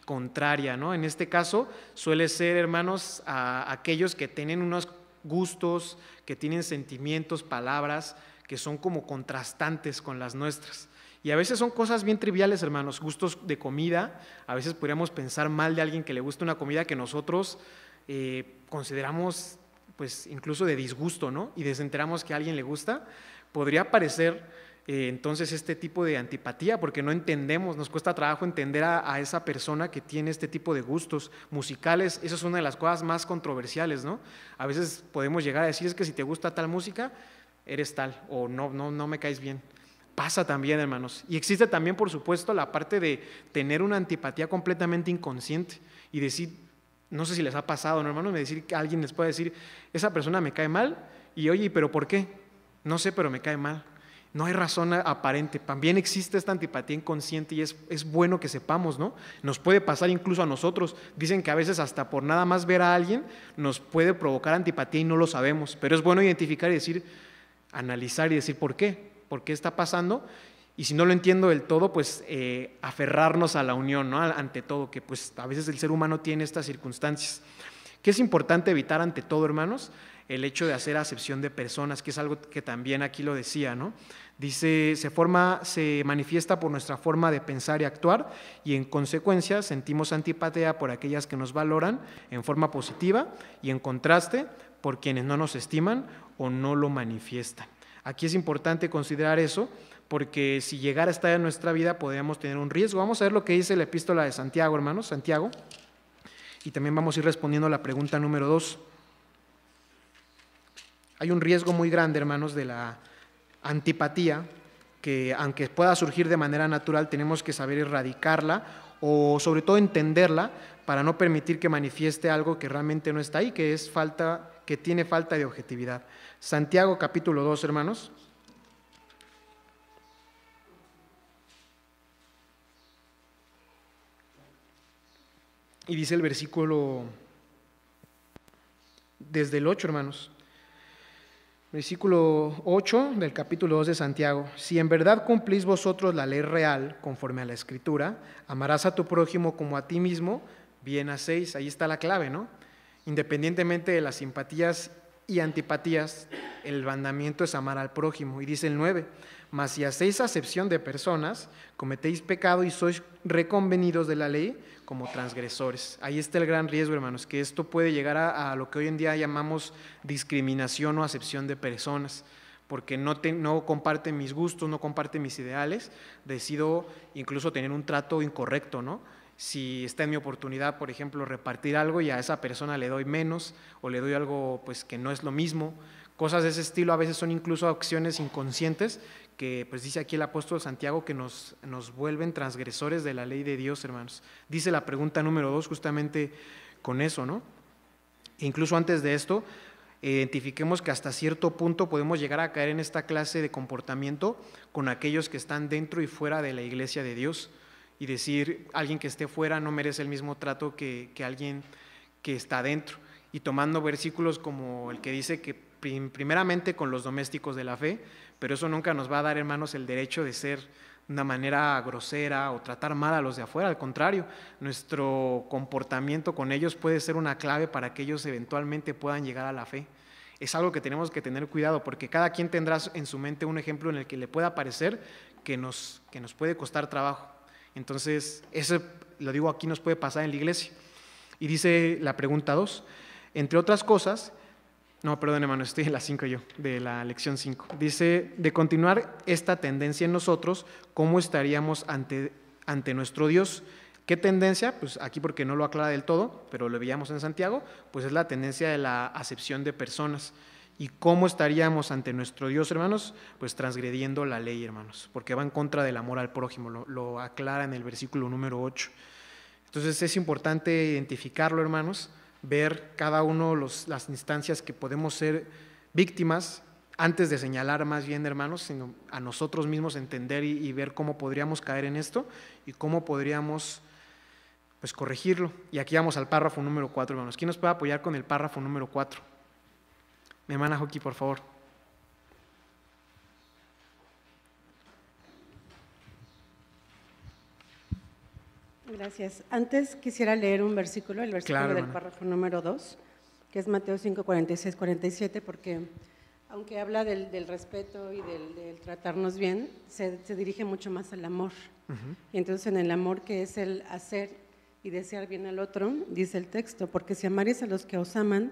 contraria, ¿no? En este caso suele ser, hermanos, a aquellos que tienen unos gustos, que tienen sentimientos, palabras, que son como contrastantes con las nuestras. Y a veces son cosas bien triviales, hermanos, gustos de comida. A veces podríamos pensar mal de alguien que le gusta una comida que nosotros consideramos pues incluso de disgusto, ¿no? Y desenteramos que a alguien le gusta. Podría parecer entonces este tipo de antipatía, porque no entendemos, nos cuesta trabajo entender a esa persona que tiene este tipo de gustos musicales. Eso es una de las cosas más controversiales, ¿no? A veces podemos llegar a decir, es que si te gusta tal música, eres tal, o no me caes bien. Pasa también, hermanos. Y existe también, por supuesto, la parte de tener una antipatía completamente inconsciente y decir, no sé si les ha pasado, ¿no, hermanos? Decir que alguien les puede decir, esa persona me cae mal, y oye, ¿pero por qué? No sé, pero me cae mal. No hay razón aparente. También existe esta antipatía inconsciente y es bueno que sepamos, ¿no? Nos puede pasar incluso a nosotros. Dicen que a veces hasta por nada más ver a alguien nos puede provocar antipatía y no lo sabemos. Pero es bueno identificar y decir, analizar y decir por qué está pasando. Y si no lo entiendo del todo, pues aferrarnos a la unión, ¿no? Ante todo, que pues a veces el ser humano tiene estas circunstancias. ¿Qué es importante evitar ante todo, hermanos? El hecho de hacer acepción de personas, que es algo que también aquí lo decía, ¿no? Dice, se manifiesta por nuestra forma de pensar y actuar, y en consecuencia sentimos antipatía por aquellas que nos valoran en forma positiva y en contraste por quienes no nos estiman o no lo manifiestan. Aquí es importante considerar eso, porque si llegara a estar en nuestra vida podríamos tener un riesgo. Vamos a ver lo que dice la epístola de Santiago, hermanos, Santiago, y también vamos a ir respondiendo a la pregunta número 2. Hay un riesgo muy grande, hermanos, de la antipatía, que aunque pueda surgir de manera natural, tenemos que saber erradicarla o sobre todo entenderla para no permitir que manifieste algo que realmente no está ahí, que tiene falta de objetividad. Santiago capítulo 2, hermanos. Y dice el versículo, desde el 8, hermanos. Versículo 8 del capítulo 2 de Santiago. Si en verdad cumplís vosotros la ley real, conforme a la Escritura, amarás a tu prójimo como a ti mismo, bien hacéis. Ahí está la clave, ¿no? Independientemente de las simpatías y antipatías, el mandamiento es amar al prójimo. Y dice el 9, mas si hacéis acepción de personas, cometéis pecado y sois reconvenidos de la ley como transgresores. Ahí está el gran riesgo, hermanos, que esto puede llegar a lo que hoy en día llamamos discriminación o acepción de personas, porque no comparte mis gustos, no comparte mis ideales, decido incluso tener un trato incorrecto, ¿no? Si está en mi oportunidad, por ejemplo, repartir algo y a esa persona le doy menos o le doy algo pues que no es lo mismo, cosas de ese estilo a veces son incluso acciones inconscientes que pues dice aquí el apóstol Santiago que nos vuelven transgresores de la ley de Dios, hermanos. Dice la pregunta número 2 justamente con eso, ¿no? E incluso antes de esto, identifiquemos que hasta cierto punto podemos llegar a caer en esta clase de comportamiento con aquellos que están dentro y fuera de la iglesia de Dios y decir, alguien que esté fuera no merece el mismo trato que alguien que está dentro. Y tomando versículos como el que dice que primeramente con los domésticos de la fe, pero eso nunca nos va a dar, hermanos, el derecho de ser de una manera grosera o tratar mal a los de afuera. Al contrario, nuestro comportamiento con ellos puede ser una clave para que ellos eventualmente puedan llegar a la fe. Es algo que tenemos que tener cuidado, porque cada quien tendrá en su mente un ejemplo en el que le pueda parecer que nos puede costar trabajo. Entonces, eso, lo digo aquí, nos puede pasar en la iglesia. Y dice la pregunta 2, entre otras cosas, no, perdón, hermano, estoy en la 5 yo, de la lección 5. Dice, de continuar esta tendencia en nosotros, ¿cómo estaríamos ante nuestro Dios? ¿Qué tendencia? Pues aquí porque no lo aclara del todo, pero lo veíamos en Santiago, pues es la tendencia de la acepción de personas. ¿Y cómo estaríamos ante nuestro Dios, hermanos? Pues transgrediendo la ley, hermanos, porque va en contra del amor al prójimo, lo aclara en el versículo número 8. Entonces es importante identificarlo, hermanos, ver cada uno las instancias que podemos ser víctimas, antes de señalar más bien, hermanos, sino a nosotros mismos entender y ver cómo podríamos caer en esto y cómo podríamos pues corregirlo. Y aquí vamos al párrafo número 4, hermanos. ¿Quién nos puede apoyar con el párrafo número 4? Mi hermana Joaquín, por favor. Gracias. Antes quisiera leer un versículo, el versículo Claro, del hermana. párrafo número 2, que es Mateo 5, 46, 47, porque aunque habla del respeto y del tratarnos bien, se dirige mucho más al amor. Y entonces en el amor, que es el hacer y desear bien al otro, dice el texto, porque si amaréis a los que os aman,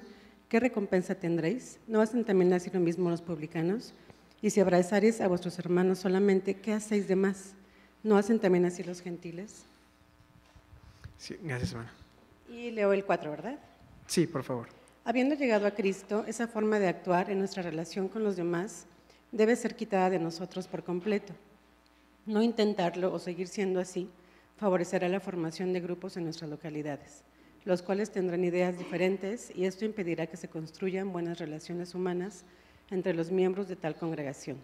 ¿qué recompensa tendréis? ¿No hacen también así lo mismo los publicanos? Y si abrazaréis a vuestros hermanos solamente, ¿qué hacéis de más? ¿No hacen también así los gentiles? Sí, gracias, hermana. Y leo el 4, ¿verdad? Sí, por favor. Habiendo llegado a Cristo, esa forma de actuar en nuestra relación con los demás debe ser quitada de nosotros por completo. No intentarlo o seguir siendo así favorecerá la formación de grupos en nuestras localidades, los cuales tendrán ideas diferentes, y esto impedirá que se construyan buenas relaciones humanas entre los miembros de tal congregación.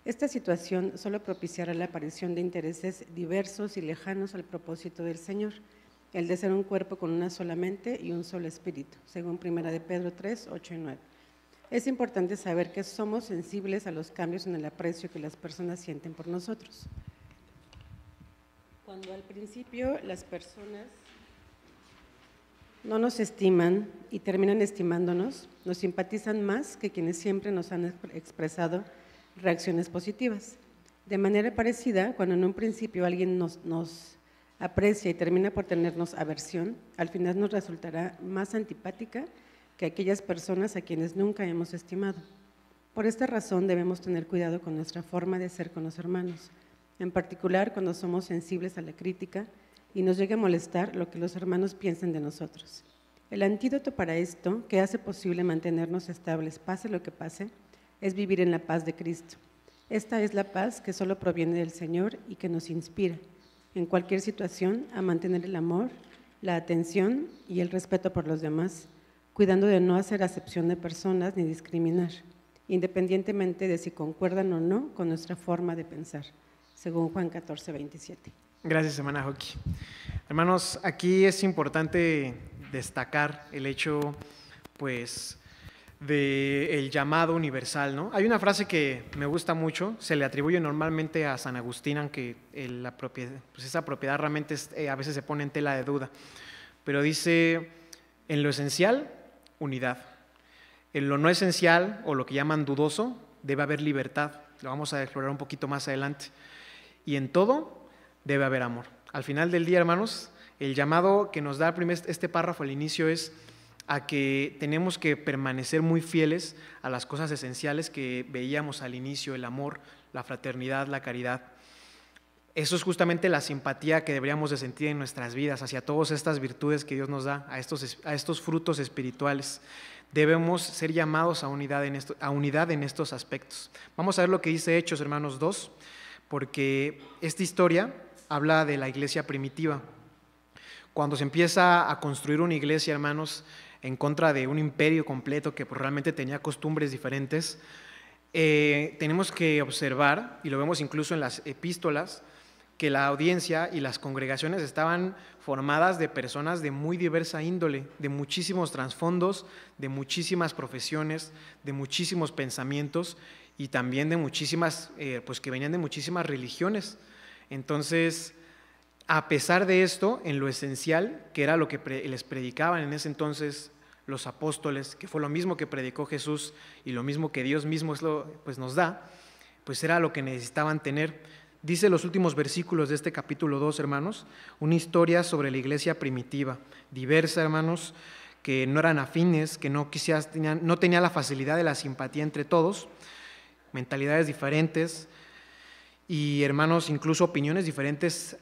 Esta situación solo propiciará la aparición de intereses diversos y lejanos al propósito del Señor, el de ser un cuerpo con una sola mente y un solo espíritu, según 1 de Pedro 3, 8 y 9. Es importante saber que somos sensibles a los cambios en el aprecio que las personas sienten por nosotros. Cuando al principio las personas no nos estiman y terminan estimándonos, nos simpatizan más que quienes siempre nos han expresado reacciones positivas. De manera parecida, cuando en un principio alguien nos aprecia y termina por tenernos aversión, al final nos resultará más antipática que aquellas personas a quienes nunca hemos estimado. Por esta razón debemos tener cuidado con nuestra forma de ser con los hermanos, en particular cuando somos sensibles a la crítica y nos llegue a molestar lo que los hermanos piensen de nosotros. El antídoto para esto, que hace posible mantenernos estables pase lo que pase, es vivir en la paz de Cristo. Esta es la paz que solo proviene del Señor y que nos inspira, en cualquier situación, a mantener el amor, la atención y el respeto por los demás, cuidando de no hacer acepción de personas ni discriminar, independientemente de si concuerdan o no con nuestra forma de pensar, según Juan 14, 27. Gracias, hermana Joaquín. Hermanos, aquí es importante destacar el hecho, pues, del llamado universal, ¿no? Hay una frase que me gusta mucho, se le atribuye normalmente a San Agustín, aunque esa propiedad realmente a veces se pone en tela de duda, pero dice: en lo esencial, unidad; en lo no esencial, o lo que llaman dudoso, debe haber libertad. Lo vamos a explorar un poquito más adelante. Y en todo debe haber amor. Al final del día, hermanos, el llamado que nos da este párrafo al inicio es a que tenemos que permanecer muy fieles a las cosas esenciales que veíamos al inicio: el amor, la fraternidad, la caridad. Eso es justamente la simpatía que deberíamos de sentir en nuestras vidas hacia todas estas virtudes que Dios nos da, a estos frutos espirituales. Debemos ser llamados a unidad en estos aspectos. Vamos a ver lo que dice Hechos, hermanos, 2, porque esta historia habla de la iglesia primitiva. Cuando se empieza a construir una iglesia, hermanos, en contra de un imperio completo que realmente tenía costumbres diferentes, tenemos que observar, y lo vemos incluso en las epístolas, que la audiencia y las congregaciones estaban formadas de personas de muy diversa índole, de muchísimos trasfondos, de muchísimas profesiones, de muchísimos pensamientos, y también de muchísimas, pues que venían de muchísimas religiones. Entonces, a pesar de esto, en lo esencial, que era lo que les predicaban en ese entonces los apóstoles, que fue lo mismo que predicó Jesús y lo mismo que Dios mismo pues nos da, pues era lo que necesitaban tener. Dice los últimos versículos de este capítulo 2, hermanos, una historia sobre la iglesia primitiva, diversa, hermanos, que no eran afines, que no tenía la facilidad de la simpatía entre todos, mentalidades diferentes y, hermanos, incluso opiniones diferentes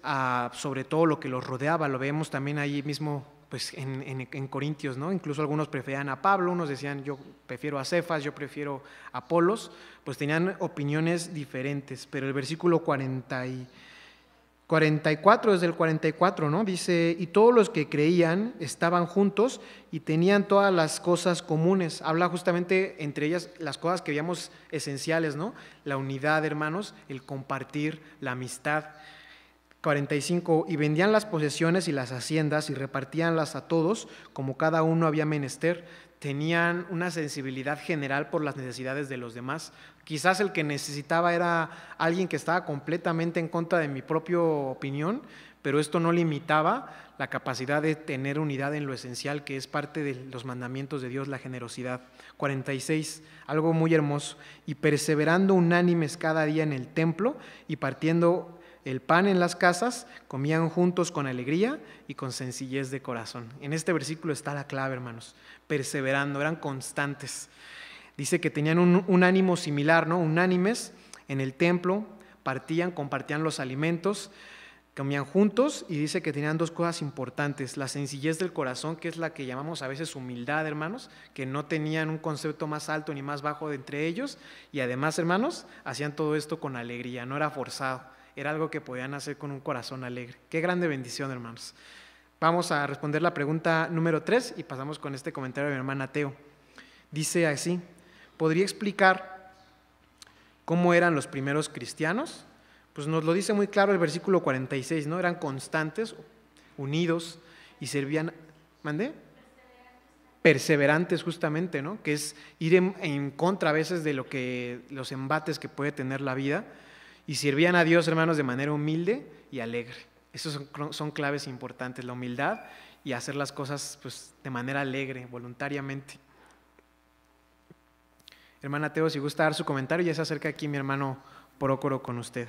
sobre todo lo que los rodeaba. Lo vemos también ahí mismo, pues, en Corintios, ¿no? Incluso algunos preferían a Pablo, unos decían: yo prefiero a Cefas, yo prefiero a Apolos. Pues tenían opiniones diferentes. Pero el versículo 44, desde el 44, ¿no? Dice: y todos los que creían estaban juntos y tenían todas las cosas comunes. Habla justamente entre ellas las cosas que veíamos esenciales, ¿no? La unidad, hermanos, el compartir, la amistad. 45, y vendían las posesiones y las haciendas y repartíanlas a todos como cada uno había menester. Tenían una sensibilidad general por las necesidades de los demás. Quizás el que necesitaba era alguien que estaba completamente en contra de mi propia opinión, pero esto no limitaba la capacidad de tener unidad en lo esencial, que es parte de los mandamientos de Dios, la generosidad. 46, algo muy hermoso, y perseverando unánimes cada día en el templo y partiendo el pan en las casas, comían juntos con alegría y con sencillez de corazón. En este versículo está la clave, hermanos, perseverando, eran constantes. Dice que tenían un ánimo similar, ¿no? Unánimes en el templo, compartían los alimentos, comían juntos, y dice que tenían dos cosas importantes: la sencillez del corazón, que es la que llamamos a veces humildad, hermanos, que no tenían un concepto más alto ni más bajo de entre ellos, y además, hermanos, hacían todo esto con alegría, no era forzado. Era algo que podían hacer con un corazón alegre. Qué grande bendición, hermanos. Vamos a responder la pregunta número 3 y pasamos con este comentario de mi hermana Teo. Dice así: ¿podría explicar cómo eran los primeros cristianos? Pues nos lo dice muy claro el versículo 46, ¿no? Eran constantes, unidos y servían, ¿mandé? Perseverantes, justamente, ¿no? Que es ir en contra a veces de los embates que puede tener la vida. Y servían a Dios, hermanos, de manera humilde y alegre. Esos son claves importantes, la humildad y hacer las cosas pues, de manera alegre, voluntariamente. Hermana Teo, si gusta dar su comentario, ya se acerca aquí mi hermano Prócoro con usted.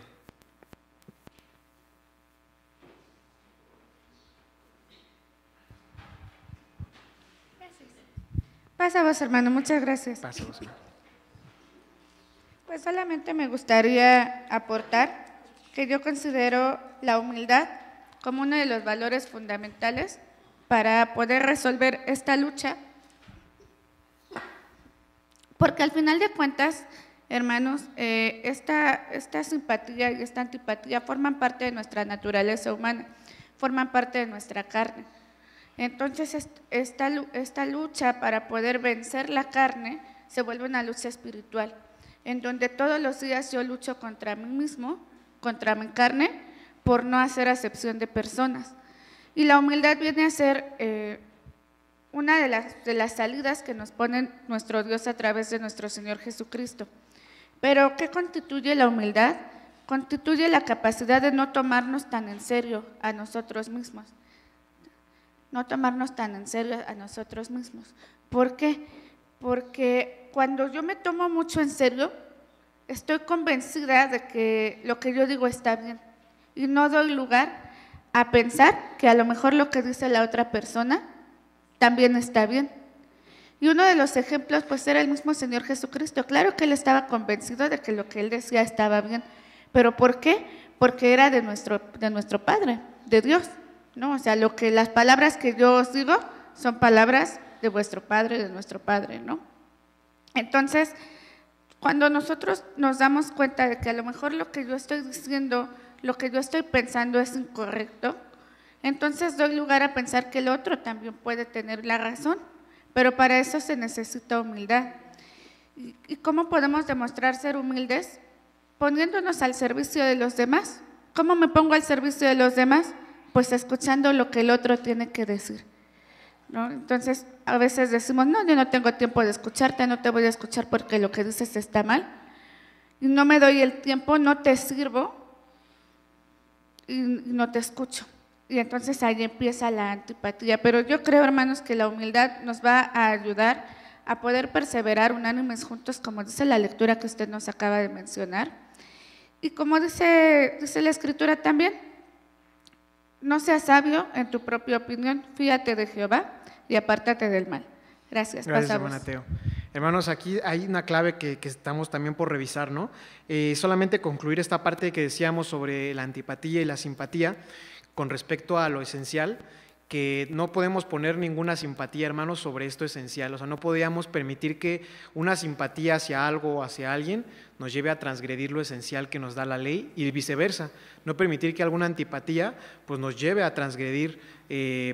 Pasa vos, hermano, muchas gracias. Pasa vos, hermano. Pues solamente me gustaría aportar que yo considero la humildad como uno de los valores fundamentales para poder resolver esta lucha, porque al final de cuentas, hermanos, esta simpatía y esta antipatía forman parte de nuestra naturaleza humana, forman parte de nuestra carne. Entonces, esta lucha para poder vencer la carne se vuelve una lucha espiritual, en donde todos los días yo lucho contra mí mismo, contra mi carne, por no hacer acepción de personas. Y la humildad viene a ser una de las salidas que nos pone nuestro Dios a través de nuestro Señor Jesucristo. Pero, ¿qué constituye la humildad? Constituye la capacidad de no tomarnos tan en serio a nosotros mismos. No tomarnos tan en serio a nosotros mismos. ¿Por qué? Porque cuando yo me tomo mucho en serio, estoy convencida de que lo que yo digo está bien y no doy lugar a pensar que a lo mejor lo que dice la otra persona también está bien. Y uno de los ejemplos pues era el mismo Señor Jesucristo. Claro que él estaba convencido de que lo que él decía estaba bien, pero ¿por qué? Porque era de nuestro Padre, de Dios, ¿no? O sea, las palabras que yo os digo son palabras de vuestro Padre, de nuestro Padre, ¿no? Entonces, cuando nosotros nos damos cuenta de que a lo mejor lo que yo estoy diciendo, lo que yo estoy pensando es incorrecto, entonces doy lugar a pensar que el otro también puede tener la razón, pero para eso se necesita humildad. ¿Y cómo podemos demostrar ser humildes? Poniéndonos al servicio de los demás. ¿Cómo me pongo al servicio de los demás? Pues escuchando lo que el otro tiene que decir, ¿no? Entonces, a veces decimos, no, yo no tengo tiempo de escucharte, no te voy a escuchar porque lo que dices está mal, y no me doy el tiempo, no te sirvo y no te escucho. Y entonces ahí empieza la antipatía. Pero yo creo, hermanos, que la humildad nos va a ayudar a poder perseverar unánimes juntos, como dice la lectura que usted nos acaba de mencionar. Y como dice la Escritura también, no seas sabio en tu propia opinión, fíate de Jehová y apártate del mal. Gracias. Gracias, Pasamos. hermana Teo. Hermanos, aquí hay una clave que estamos también por revisar, ¿no? Solamente concluir esta parte que decíamos sobre la antipatía y la simpatía con respecto a lo esencial, que no podemos poner ninguna simpatía, hermanos, sobre esto esencial. O sea, no podíamos permitir que una simpatía hacia algo o hacia alguien nos lleve a transgredir lo esencial que nos da la ley y viceversa. No permitir que alguna antipatía pues, nos lleve a transgredir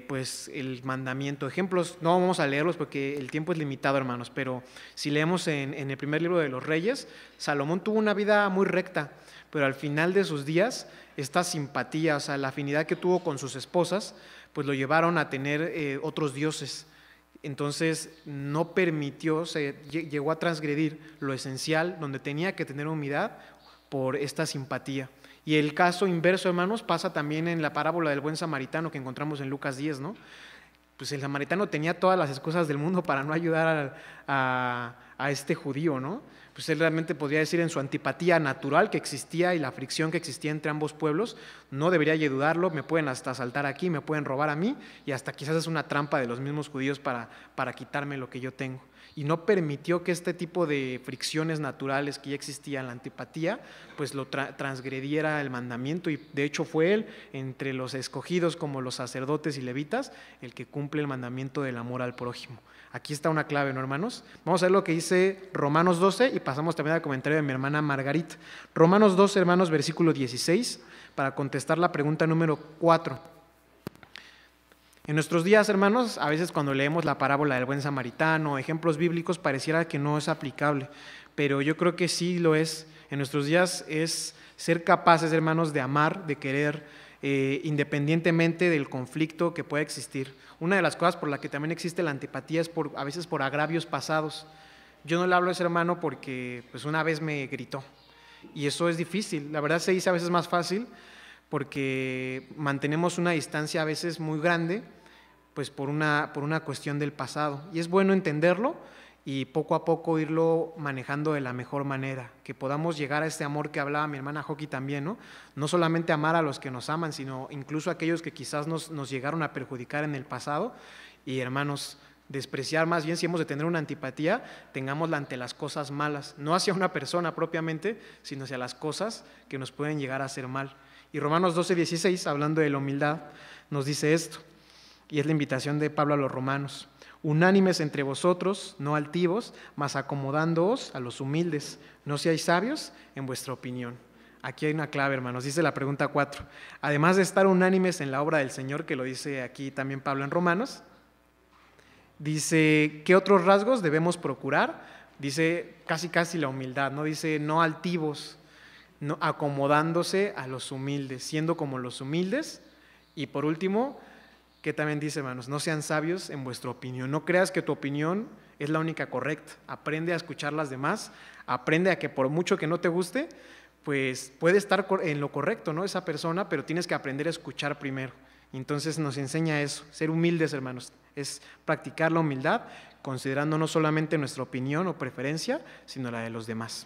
pues, el mandamiento. Ejemplos, no vamos a leerlos porque el tiempo es limitado, hermanos, pero si leemos en el primer libro de los Reyes, Salomón tuvo una vida muy recta, pero al final de sus días, esta simpatía, o sea, la afinidad que tuvo con sus esposas, pues lo llevaron a tener otros dioses. Entonces no permitió, llegó a transgredir lo esencial, donde tenía que tener humildad por esta simpatía. Y el caso inverso, hermanos, pasa también en la parábola del buen samaritano que encontramos en Lucas 10, ¿no? Pues el samaritano tenía todas las excusas del mundo para no ayudar a este judío, ¿no? Pues él realmente podría decir en su antipatía natural que existía y la fricción que existía entre ambos pueblos, no debería ayudarlo, me pueden hasta asaltar aquí, me pueden robar a mí, y hasta quizás es una trampa de los mismos judíos para quitarme lo que yo tengo. Y no permitió que este tipo de fricciones naturales que ya existían, la antipatía, pues lo transgrediera el mandamiento, y de hecho fue él, entre los escogidos como los sacerdotes y levitas, el que cumple el mandamiento del amor al prójimo. Aquí está una clave, ¿no, hermanos? Vamos a ver lo que dice Romanos 12 y pasamos también al comentario de mi hermana Margarita. Romanos 12, hermanos, versículo 16, para contestar la pregunta número 4. En nuestros días, hermanos, a veces cuando leemos la parábola del buen samaritano, ejemplos bíblicos, pareciera que no es aplicable, pero yo creo que sí lo es. En nuestros días es ser capaces, hermanos, de amar, de querer, independientemente del conflicto que pueda existir. Una de las cosas por la que también existe la antipatía es a veces por agravios pasados. Yo no le hablo a ese hermano porque pues una vez me gritó, y eso es difícil. La verdad se dice a veces más fácil porque mantenemos una distancia a veces muy grande, pues por una cuestión del pasado. Y es bueno entenderlo y poco a poco irlo manejando de la mejor manera, que podamos llegar a este amor que hablaba mi hermana Joki también, ¿no? No solamente amar a los que nos aman, sino incluso a aquellos que quizás nos llegaron a perjudicar en el pasado. Y hermanos, despreciar más bien, si hemos de tener una antipatía, tengámosla ante las cosas malas, no hacia una persona propiamente, sino hacia las cosas que nos pueden llegar a hacer mal. Y Romanos 12:16, hablando de la humildad, nos dice esto, y es la invitación de Pablo a los romanos: unánimes entre vosotros, no altivos, mas acomodándoos a los humildes, no seáis sabios en vuestra opinión. Aquí hay una clave, hermanos, dice la pregunta 4. Además de estar unánimes en la obra del Señor, que lo dice aquí también Pablo en Romanos, dice, ¿qué otros rasgos debemos procurar? Dice casi la humildad, ¿no? Dice no altivos, no, acomodándose a los humildes, siendo como los humildes. Y por último, que también dice, hermanos, no sean sabios en vuestra opinión. No creas que tu opinión es la única correcta. Aprende a escuchar las demás, aprende a que por mucho que no te guste, pues puede estar en lo correcto, ¿no? Esa persona, pero tienes que aprender a escuchar primero. Entonces nos enseña eso, ser humildes, hermanos, es practicar la humildad, considerando no solamente nuestra opinión o preferencia, sino la de los demás.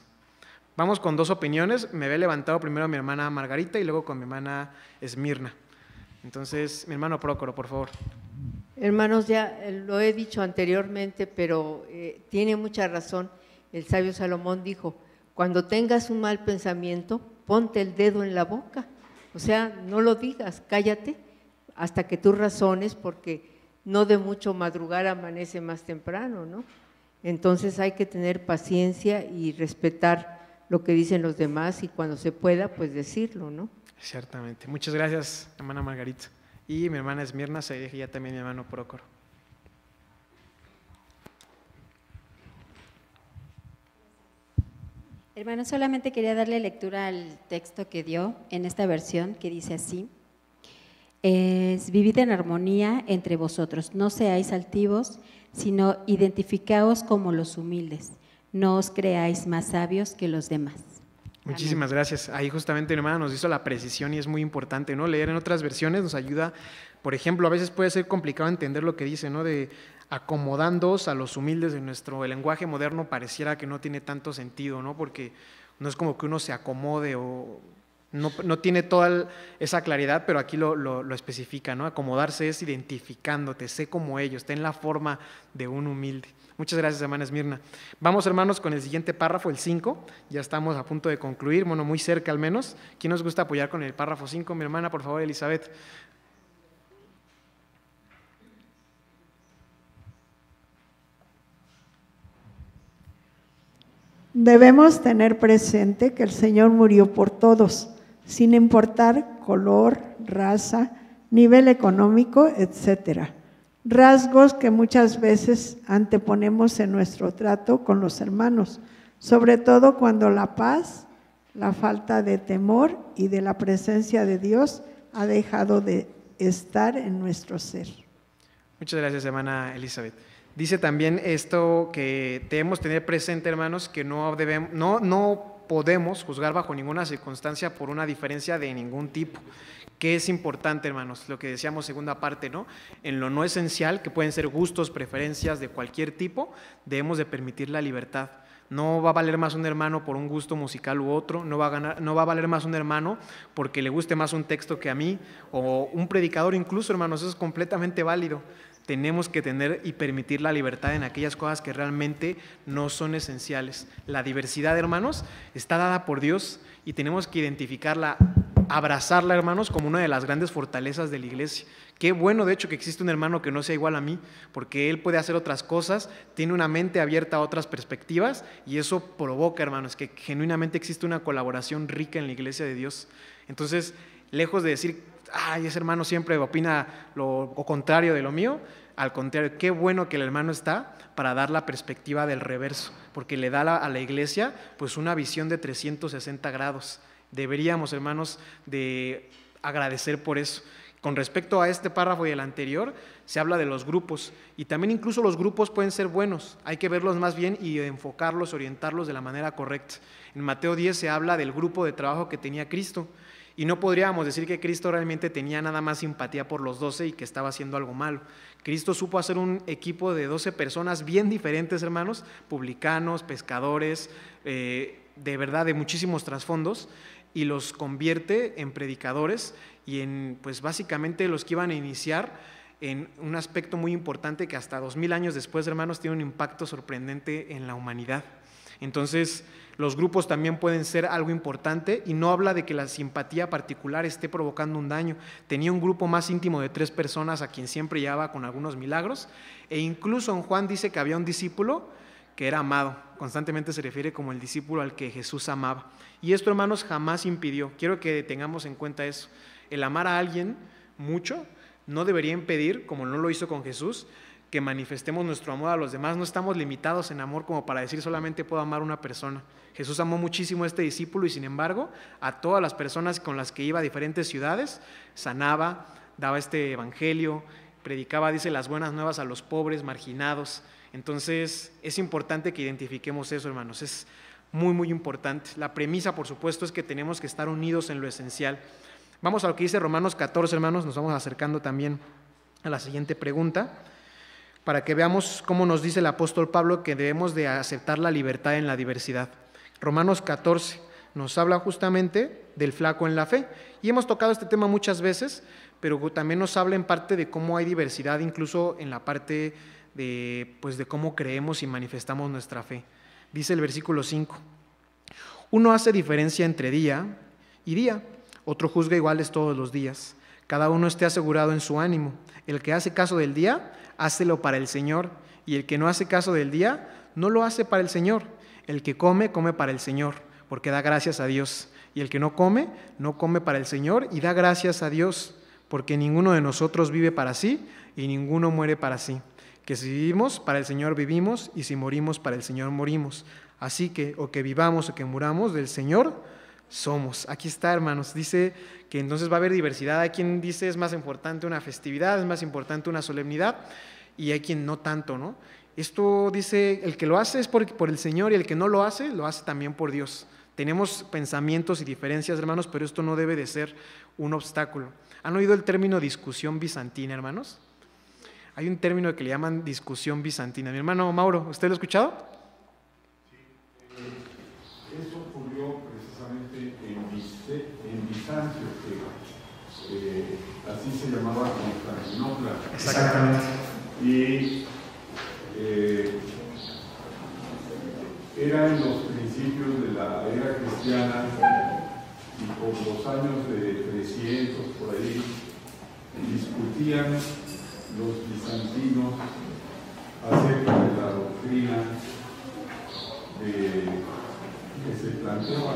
Vamos con dos opiniones. Me había levantado primero mi hermana Margarita y luego con mi hermana Esmirna. Entonces, mi hermano Prócoro, por favor. Hermanos, ya lo he dicho anteriormente, pero tiene mucha razón. El sabio Salomón dijo, cuando tengas un mal pensamiento, ponte el dedo en la boca. O sea, no lo digas, cállate hasta que tú razones, porque no de mucho madrugar amanece más temprano, ¿no? Entonces hay que tener paciencia y respetar lo que dicen los demás, y cuando se pueda, pues decirlo, ¿no? Ciertamente. Muchas gracias, hermana Margarita. Y mi hermana Esmirna, se dirige ya también mi hermano Prócoro. Hermano, solamente quería darle lectura al texto que dio en esta versión, que dice así: vivid en armonía entre vosotros, no seáis altivos, sino identificaos como los humildes, no os creáis más sabios que los demás. Muchísimas gracias. Ahí justamente mi hermana nos hizo la precisión y es muy importante, ¿no? Leer en otras versiones nos ayuda. Por ejemplo, a veces puede ser complicado entender lo que dice, ¿no? De acomodándoos a los humildes. En nuestro lenguaje moderno pareciera que no tiene tanto sentido, ¿no? Porque no es como que uno se acomode o no tiene toda esa claridad, pero aquí lo especifica, ¿no? Acomodarse es identificándote, sé como ellos, ten la forma de un humilde. Muchas gracias, hermana Esmirna. Vamos, hermanos, con el siguiente párrafo, el 5. Ya estamos a punto de concluir, bueno, muy cerca al menos. ¿Quién nos gusta apoyar con el párrafo 5? Mi hermana, por favor, Elizabeth. Debemos tener presente que el Señor murió por todos, sin importar color, raza, nivel económico, etcétera. Rasgos que muchas veces anteponemos en nuestro trato con los hermanos, sobre todo cuando la paz La falta de temor y de la presencia de Dios ha dejado de estar en nuestro ser. Muchas gracias, hermana Elizabeth. Dice también esto que debemos tener presente, hermanos, que no podemos juzgar bajo ninguna circunstancia por una diferencia de ningún tipo. ¿Qué es importante, hermanos? Lo que decíamos segunda parte, ¿no? En lo no esencial, que pueden ser gustos, preferencias de cualquier tipo, debemos de permitir la libertad. No va a valer más un hermano por un gusto musical u otro, no va a valer más un hermano porque le guste más un texto que a mí, o un predicador incluso, hermanos, eso es completamente válido. Tenemos que tener y permitir la libertad en aquellas cosas que realmente no son esenciales. La diversidad, hermanos, está dada por Dios y tenemos que identificarla, abrazarla, hermanos, como una de las grandes fortalezas de la iglesia. Qué bueno, de hecho, que existe un hermano que no sea igual a mí, porque él puede hacer otras cosas, tiene una mente abierta a otras perspectivas y eso provoca, hermanos, que genuinamente existe una colaboración rica en la iglesia de Dios. Entonces, lejos de decir, ay, ese hermano siempre opina lo contrario de lo mío, al contrario, qué bueno que el hermano está para dar la perspectiva del reverso, porque le da a la iglesia pues una visión de 360 grados. Deberíamos, hermanos, de agradecer por eso. Con respecto a este párrafo y el anterior, se habla de los grupos, y también incluso los grupos pueden ser buenos, hay que verlos más bien y enfocarlos, orientarlos de la manera correcta. En Mateo 10 se habla del grupo de trabajo que tenía Cristo, y no podríamos decir que Cristo realmente tenía nada más simpatía por los 12 y que estaba haciendo algo malo. Cristo supo hacer un equipo de 12 personas bien diferentes, hermanos, publicanos, pescadores, de verdad de muchísimos trasfondos, y los convierte en predicadores y en, pues básicamente los que iban a iniciar en un aspecto muy importante que hasta 2000 años después, hermanos, tiene un impacto sorprendente en la humanidad. Entonces, los grupos también pueden ser algo importante y no habla de que la simpatía particular esté provocando un daño. Tenía un grupo más íntimo de 3 personas a quien siempre llevaba con algunos milagros, e incluso en Juan dice que había un discípulo que era amado, constantemente se refiere como el discípulo al que Jesús amaba. Y esto, hermanos, jamás impidió, quiero que tengamos en cuenta eso, el amar a alguien mucho no debería impedir, como no lo hizo con Jesús, que manifestemos nuestro amor a los demás. No estamos limitados en amor como para decir solamente puedo amar a una persona. Jesús amó muchísimo a este discípulo y sin embargo a todas las personas con las que iba a diferentes ciudades, sanaba, daba este evangelio, predicaba, dice, las buenas nuevas a los pobres, marginados. Entonces es importante que identifiquemos eso, hermanos, es muy, muy importante. La premisa, por supuesto, es que tenemos que estar unidos en lo esencial. Vamos a lo que dice Romanos 14, hermanos, nos vamos acercando también a la siguiente pregunta, para que veamos cómo nos dice el apóstol Pablo que debemos de aceptar la libertad en la diversidad. Romanos 14 nos habla justamente del flaco en la fe, y hemos tocado este tema muchas veces, pero también nos habla en parte de cómo hay diversidad, incluso en la parte de, pues, de cómo creemos y manifestamos nuestra fe. Dice el versículo 5, uno hace diferencia entre día y día, otro juzga iguales todos los días. Cada uno esté asegurado en su ánimo. El que hace caso del día, hácelo para el Señor, y el que no hace caso del día, no lo hace para el Señor. El que come, come para el Señor, porque da gracias a Dios. Y el que no come, no come para el Señor y da gracias a Dios, porque ninguno de nosotros vive para sí y ninguno muere para sí. Que si vivimos, para el Señor vivimos, y si morimos, para el Señor morimos. Así que, o que vivamos o que muramos, del Señor somos. Aquí está, hermanos, dice que entonces va a haber diversidad. Hay quien dice es más importante una festividad, es más importante una solemnidad, y hay quien no tanto, ¿no? Esto dice, el que lo hace es por el Señor, y el que no lo hace también por Dios. Tenemos pensamientos y diferencias, hermanos, pero esto no debe de ser un obstáculo. ¿Han oído el término discusión bizantina, hermanos? Hay un término que le llaman discusión bizantina. Mi hermano Mauro, ¿usted lo ha escuchado? Sí, eso ocurrió precisamente en Bizancio, que así se llamaba Constantinopla. Exactamente. Y era en los principios de la era cristiana, y por los años de 300 por ahí, discutían los bizantinos acerca de la doctrina que se planteaba,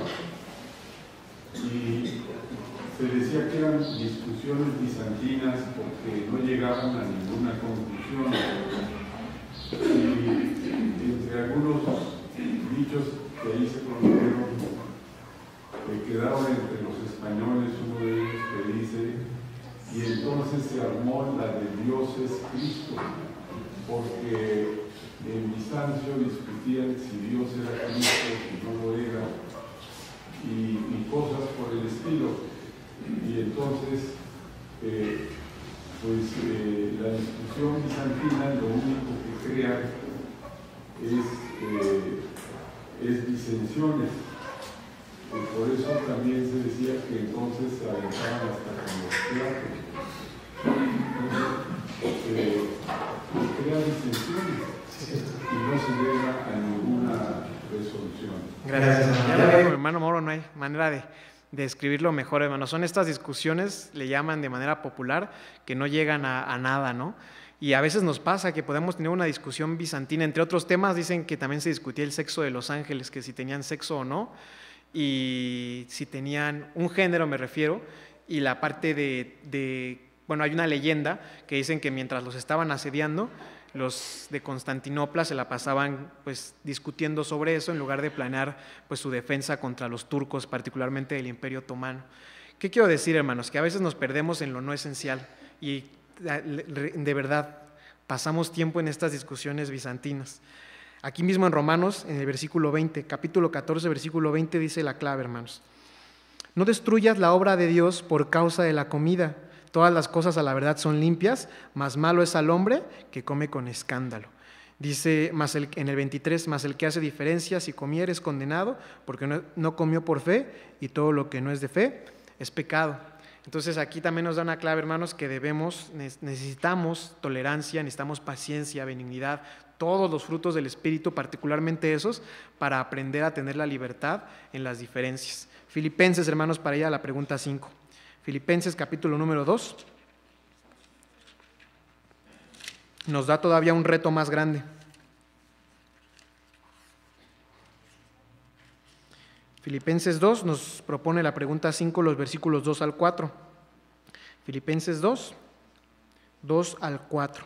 y se decía que eran discusiones bizantinas porque no llegaban a ninguna conclusión, y entre algunos dichos que ahí se produjeron quedaron entre los españoles uno de ellos que dice, y entonces se armó la de Dios es Cristo, porque en Bizancio discutían si Dios era Cristo, si no lo era, y cosas por el estilo. Y entonces, la discusión bizantina lo único que crea es disensiones. Por eso también se decía que entonces se aventaban hasta con los platos. Entonces, crea disensiones y no se llega a ninguna resolución. Gracias, hermano. Ya lo digo, hermano Mauro, no hay manera de describirlo mejor, hermano. Son estas discusiones, le llaman de manera popular, que no llegan a nada, ¿no? Y a veces nos pasa que podemos tener una discusión bizantina. Entre otros temas, dicen que también se discutía el sexo de los ángeles, que si tenían sexo o no, y si tenían un género, me refiero, y la parte bueno, hay una leyenda que dicen que mientras los estaban asediando, los de Constantinopla se la pasaban pues discutiendo sobre eso en lugar de planear pues su defensa contra los turcos, particularmente del Imperio Otomano. ¿Qué quiero decir, hermanos? Que a veces nos perdemos en lo no esencial y de verdad pasamos tiempo en estas discusiones bizantinas. Aquí mismo en Romanos, en el versículo 20, capítulo 14, versículo 20, dice la clave, hermanos. No destruyas la obra de Dios por causa de la comida. Todas las cosas a la verdad son limpias, mas malo es al hombre que come con escándalo. Dice en el 23, mas el que hace diferencia si comiere es condenado, porque no comió por fe, y todo lo que no es de fe es pecado. Entonces aquí también nos da una clave, hermanos, que necesitamos tolerancia, necesitamos paciencia, benignidad, todos los frutos del Espíritu, particularmente esos, para aprender a tener la libertad en las diferencias. Filipenses, hermanos, para ir a la pregunta 5. Filipenses capítulo número 2 nos da todavía un reto más grande. Filipenses 2 nos propone la pregunta 5, los versículos 2 al 4. Filipenses 2, 2 al 4.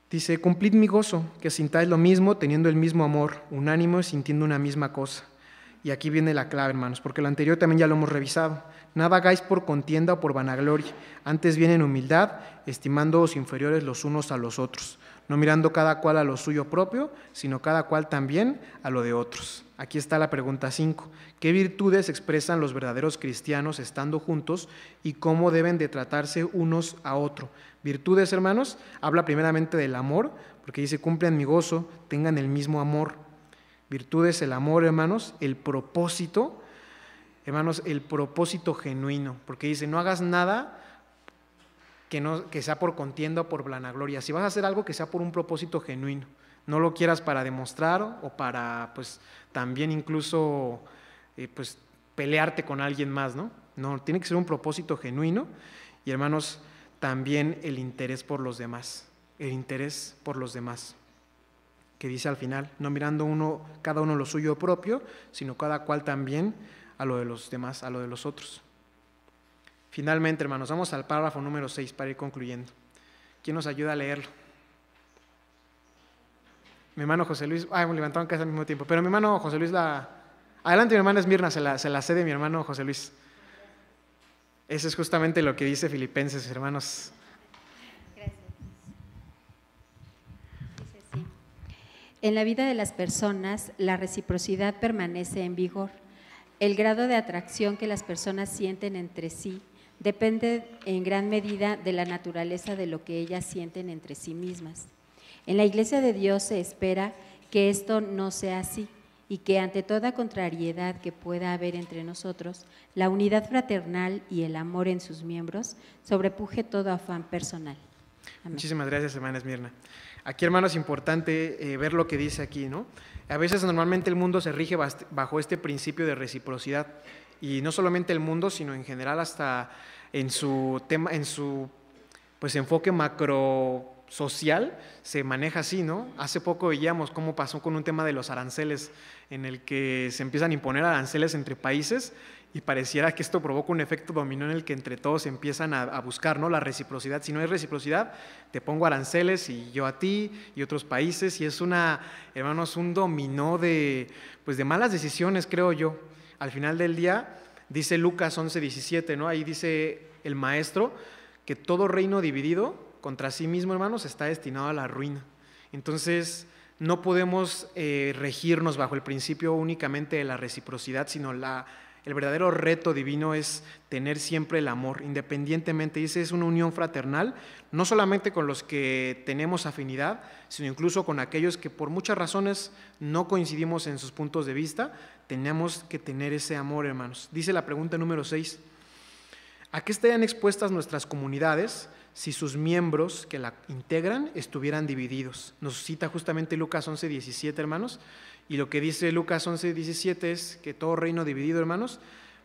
Dice, cumplid mi gozo, que sintáis lo mismo, teniendo el mismo amor, unánimo, sintiendo una misma cosa. Y aquí viene la clave, hermanos, porque lo anterior también ya lo hemos revisado. Nada hagáis por contienda o por vanagloria, antes bien en humildad, estimándoos inferiores los unos a los otros, no mirando cada cual a lo suyo propio, sino cada cual también a lo de otros. Aquí está la pregunta 5. ¿Qué virtudes expresan los verdaderos cristianos estando juntos y cómo deben de tratarse unos a otros? Virtudes, hermanos, habla primeramente del amor, porque dice, cumplan mi gozo, tengan el mismo amor. Virtudes, el amor, hermanos, el propósito, hermanos, el propósito genuino, porque dice, no hagas nada que sea por contienda o por vanagloria. Si vas a hacer algo, que sea por un propósito genuino. No lo quieras para demostrar o para, pues, también incluso, pues, pelearte con alguien más, ¿no? No, tiene que ser un propósito genuino. Y, hermanos, también el interés por los demás. El interés por los demás. Que dice al final, no mirando cada uno lo suyo propio, sino cada cual también a lo de los demás, a lo de los otros. Finalmente, hermanos, vamos al párrafo número 6 para ir concluyendo. ¿Quién nos ayuda a leerlo? Mi hermano José Luis, me levantaron casi al mismo tiempo, pero mi hermano José Luis adelante, mi hermana Esmirna, se la cede mi hermano José Luis. Eso es justamente lo que dice Filipenses, hermanos. En la vida de las personas, la reciprocidad permanece en vigor. El grado de atracción que las personas sienten entre sí depende en gran medida de la naturaleza de lo que ellas sienten entre sí mismas. En la Iglesia de Dios se espera que esto no sea así y que ante toda contrariedad que pueda haber entre nosotros, la unidad fraternal y el amor en sus miembros sobrepuje todo afán personal. Amén. Muchísimas gracias, hermana Esmirna. Aquí, hermano, es importante ver lo que dice aquí, ¿no? A veces normalmente el mundo se rige bajo este principio de reciprocidad, y no solamente el mundo, sino en general hasta en su tema, en su pues enfoque macro social se maneja así, ¿no? Hace poco veíamos cómo pasó con un tema de los aranceles, en el que se empiezan a imponer aranceles entre países y pareciera que esto provoca un efecto dominó en el que entre todos empiezan a buscar, ¿no?, la reciprocidad. Si no hay reciprocidad, te pongo aranceles y yo a ti y otros países, y es hermanos, un dominó de malas decisiones, creo yo. Al final del día, dice Lucas 11:17, ¿no? Ahí dice el maestro que todo reino dividido contra sí mismo, hermanos, está destinado a la ruina. Entonces, no podemos regirnos bajo el principio únicamente de la reciprocidad, sino el verdadero reto divino es tener siempre el amor, independientemente, dice, es una unión fraternal, no solamente con los que tenemos afinidad, sino incluso con aquellos que por muchas razones no coincidimos en sus puntos de vista. Tenemos que tener ese amor, hermanos. Dice la pregunta número 6, ¿a qué estarían expuestas nuestras comunidades si sus miembros que la integran estuvieran divididos? Nos cita justamente Lucas 11:17, hermanos, y lo que dice Lucas 11:17 es que todo reino dividido, hermanos,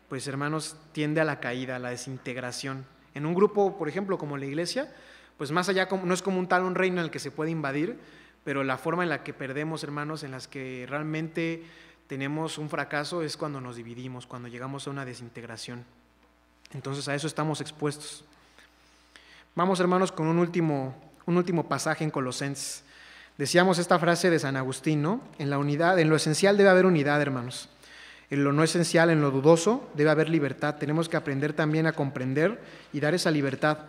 pues hermanos, tiende a la caída, a la desintegración. En un grupo, por ejemplo, como la iglesia, pues más allá, no es como un reino en el que se puede invadir, pero la forma en la que perdemos, hermanos, en las que realmente tenemos un fracaso es cuando nos dividimos, cuando llegamos a una desintegración. Entonces a eso estamos expuestos. Vamos, hermanos, con un último pasaje en Colosenses. Decíamos esta frase de San Agustín, ¿no? En la unidad, en lo esencial debe haber unidad, hermanos. En lo no esencial, en lo dudoso, debe haber libertad. Tenemos que aprender también a comprender y dar esa libertad.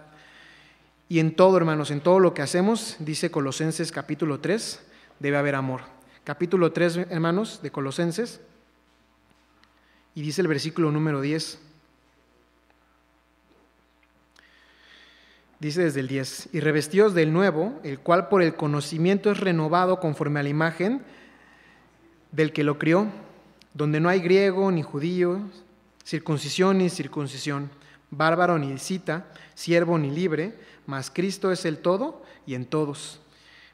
Y en todo, hermanos, en todo lo que hacemos, dice Colosenses capítulo 3, debe haber amor. Capítulo 3, hermanos, de Colosenses, y dice el versículo número 10. Dice desde el 10, y revestidos del nuevo, el cual por el conocimiento es renovado conforme a la imagen del que lo crió, donde no hay griego ni judío, circuncisión ni circuncisión, bárbaro ni escita, siervo ni libre, mas Cristo es el todo y en todos.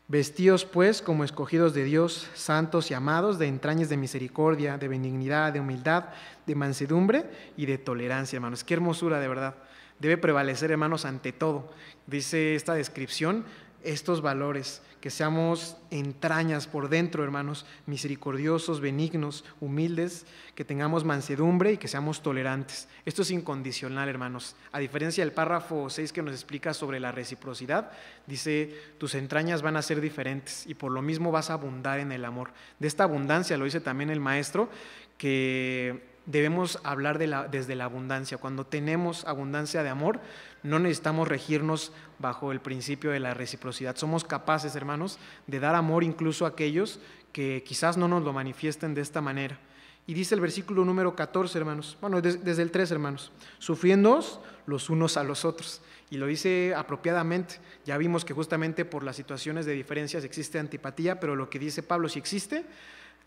Vestidos pues como escogidos de Dios, santos y amados, de entrañas de misericordia, de benignidad, de humildad, de mansedumbre y de tolerancia, hermanos. Qué hermosura, de verdad. Debe prevalecer, hermanos, ante todo. Dice esta descripción, estos valores, que seamos entrañas por dentro, hermanos, misericordiosos, benignos, humildes, que tengamos mansedumbre y que seamos tolerantes. Esto es incondicional, hermanos. A diferencia del párrafo 6 que nos explica sobre la reciprocidad, dice, tus entrañas van a ser diferentes y por lo mismo vas a abundar en el amor. De esta abundancia, lo dice también el maestro, que debemos hablar desde la abundancia. Cuando tenemos abundancia de amor, no necesitamos regirnos bajo el principio de la reciprocidad. Somos capaces, hermanos, de dar amor incluso a aquellos que quizás no nos lo manifiesten de esta manera. Y dice el versículo número 14, hermanos, bueno, desde el 3, hermanos, sufriéndoos los unos a los otros. Y lo dice apropiadamente. Ya vimos que justamente por las situaciones de diferencias existe antipatía, pero lo que dice Pablo, si existe,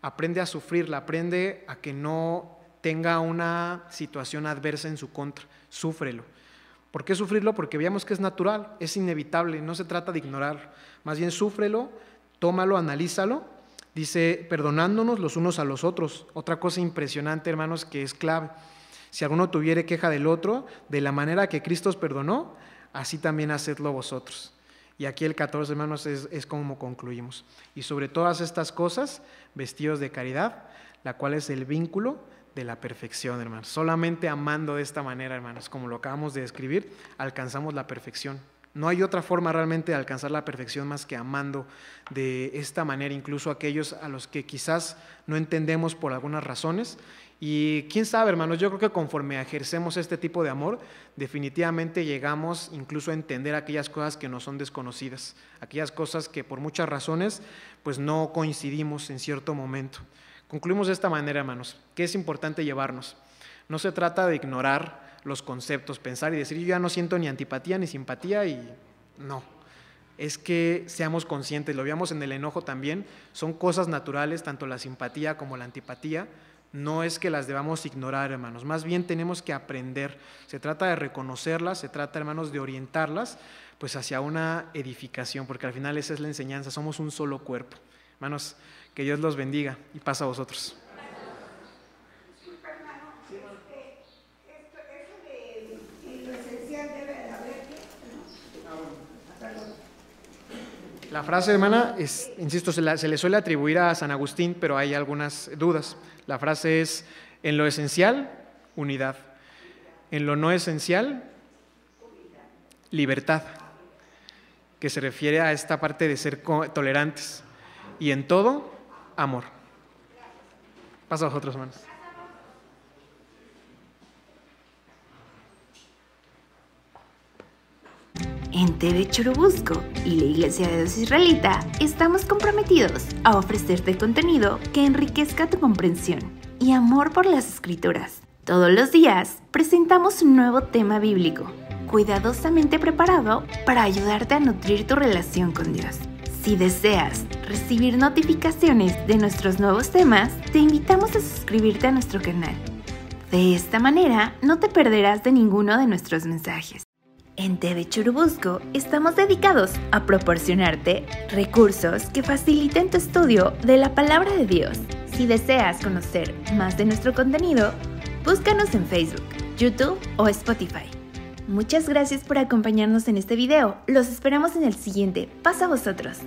aprende a sufrirla, aprende a que no tenga una situación adversa en su contra, súfrelo. ¿Por qué sufrirlo? Porque veamos que es natural, es inevitable, no se trata de ignorarlo, más bien súfrelo, tómalo, analízalo, dice, perdonándonos los unos a los otros. Otra cosa impresionante, hermanos, que es clave, si alguno tuviere queja del otro, de la manera que Cristo os perdonó, así también hacedlo vosotros. Y aquí el 14, hermanos, es como concluimos. Y sobre todas estas cosas, vestidos de caridad, la cual es el vínculo de la perfección, hermanos. Solamente amando de esta manera, hermanos, como lo acabamos de describir, alcanzamos la perfección. No hay otra forma realmente de alcanzar la perfección más que amando de esta manera, incluso aquellos a los que quizás no entendemos por algunas razones. Y quién sabe, hermanos, yo creo que conforme ejercemos este tipo de amor, definitivamente llegamos incluso a entender aquellas cosas que nos son desconocidas, aquellas cosas que por muchas razones pues no coincidimos en cierto momento. Concluimos de esta manera, hermanos, que es importante llevarnos. No se trata de ignorar los conceptos, pensar y decir, yo ya no siento ni antipatía ni simpatía, y no. Es que seamos conscientes, lo veamos en el enojo también, son cosas naturales, tanto la simpatía como la antipatía. No es que las debamos ignorar, hermanos, más bien tenemos que aprender. Se trata de reconocerlas, se trata, hermanos, de orientarlas pues hacia una edificación, porque al final esa es la enseñanza, somos un solo cuerpo. Hermanos, que Dios los bendiga y paz a vosotros. Lo esencial debe de haber. La frase, hermana, insisto, se le suele atribuir a San Agustín, pero hay algunas dudas. La frase es: en lo esencial, unidad. En lo no esencial, libertad, que se refiere a esta parte de ser tolerantes. Y en todo, amor. Pasa a vosotros, hermanos. En TV Churubusco y la Iglesia de Dios Israelita estamos comprometidos a ofrecerte contenido que enriquezca tu comprensión y amor por las Escrituras. Todos los días presentamos un nuevo tema bíblico, cuidadosamente preparado para ayudarte a nutrir tu relación con Dios. Si deseas recibir notificaciones de nuestros nuevos temas, te invitamos a suscribirte a nuestro canal. De esta manera, no te perderás de ninguno de nuestros mensajes. En TV Churubusco estamos dedicados a proporcionarte recursos que faciliten tu estudio de la Palabra de Dios. Si deseas conocer más de nuestro contenido, búscanos en Facebook, YouTube o Spotify. Muchas gracias por acompañarnos en este video. Los esperamos en el siguiente. Pasa a vosotros.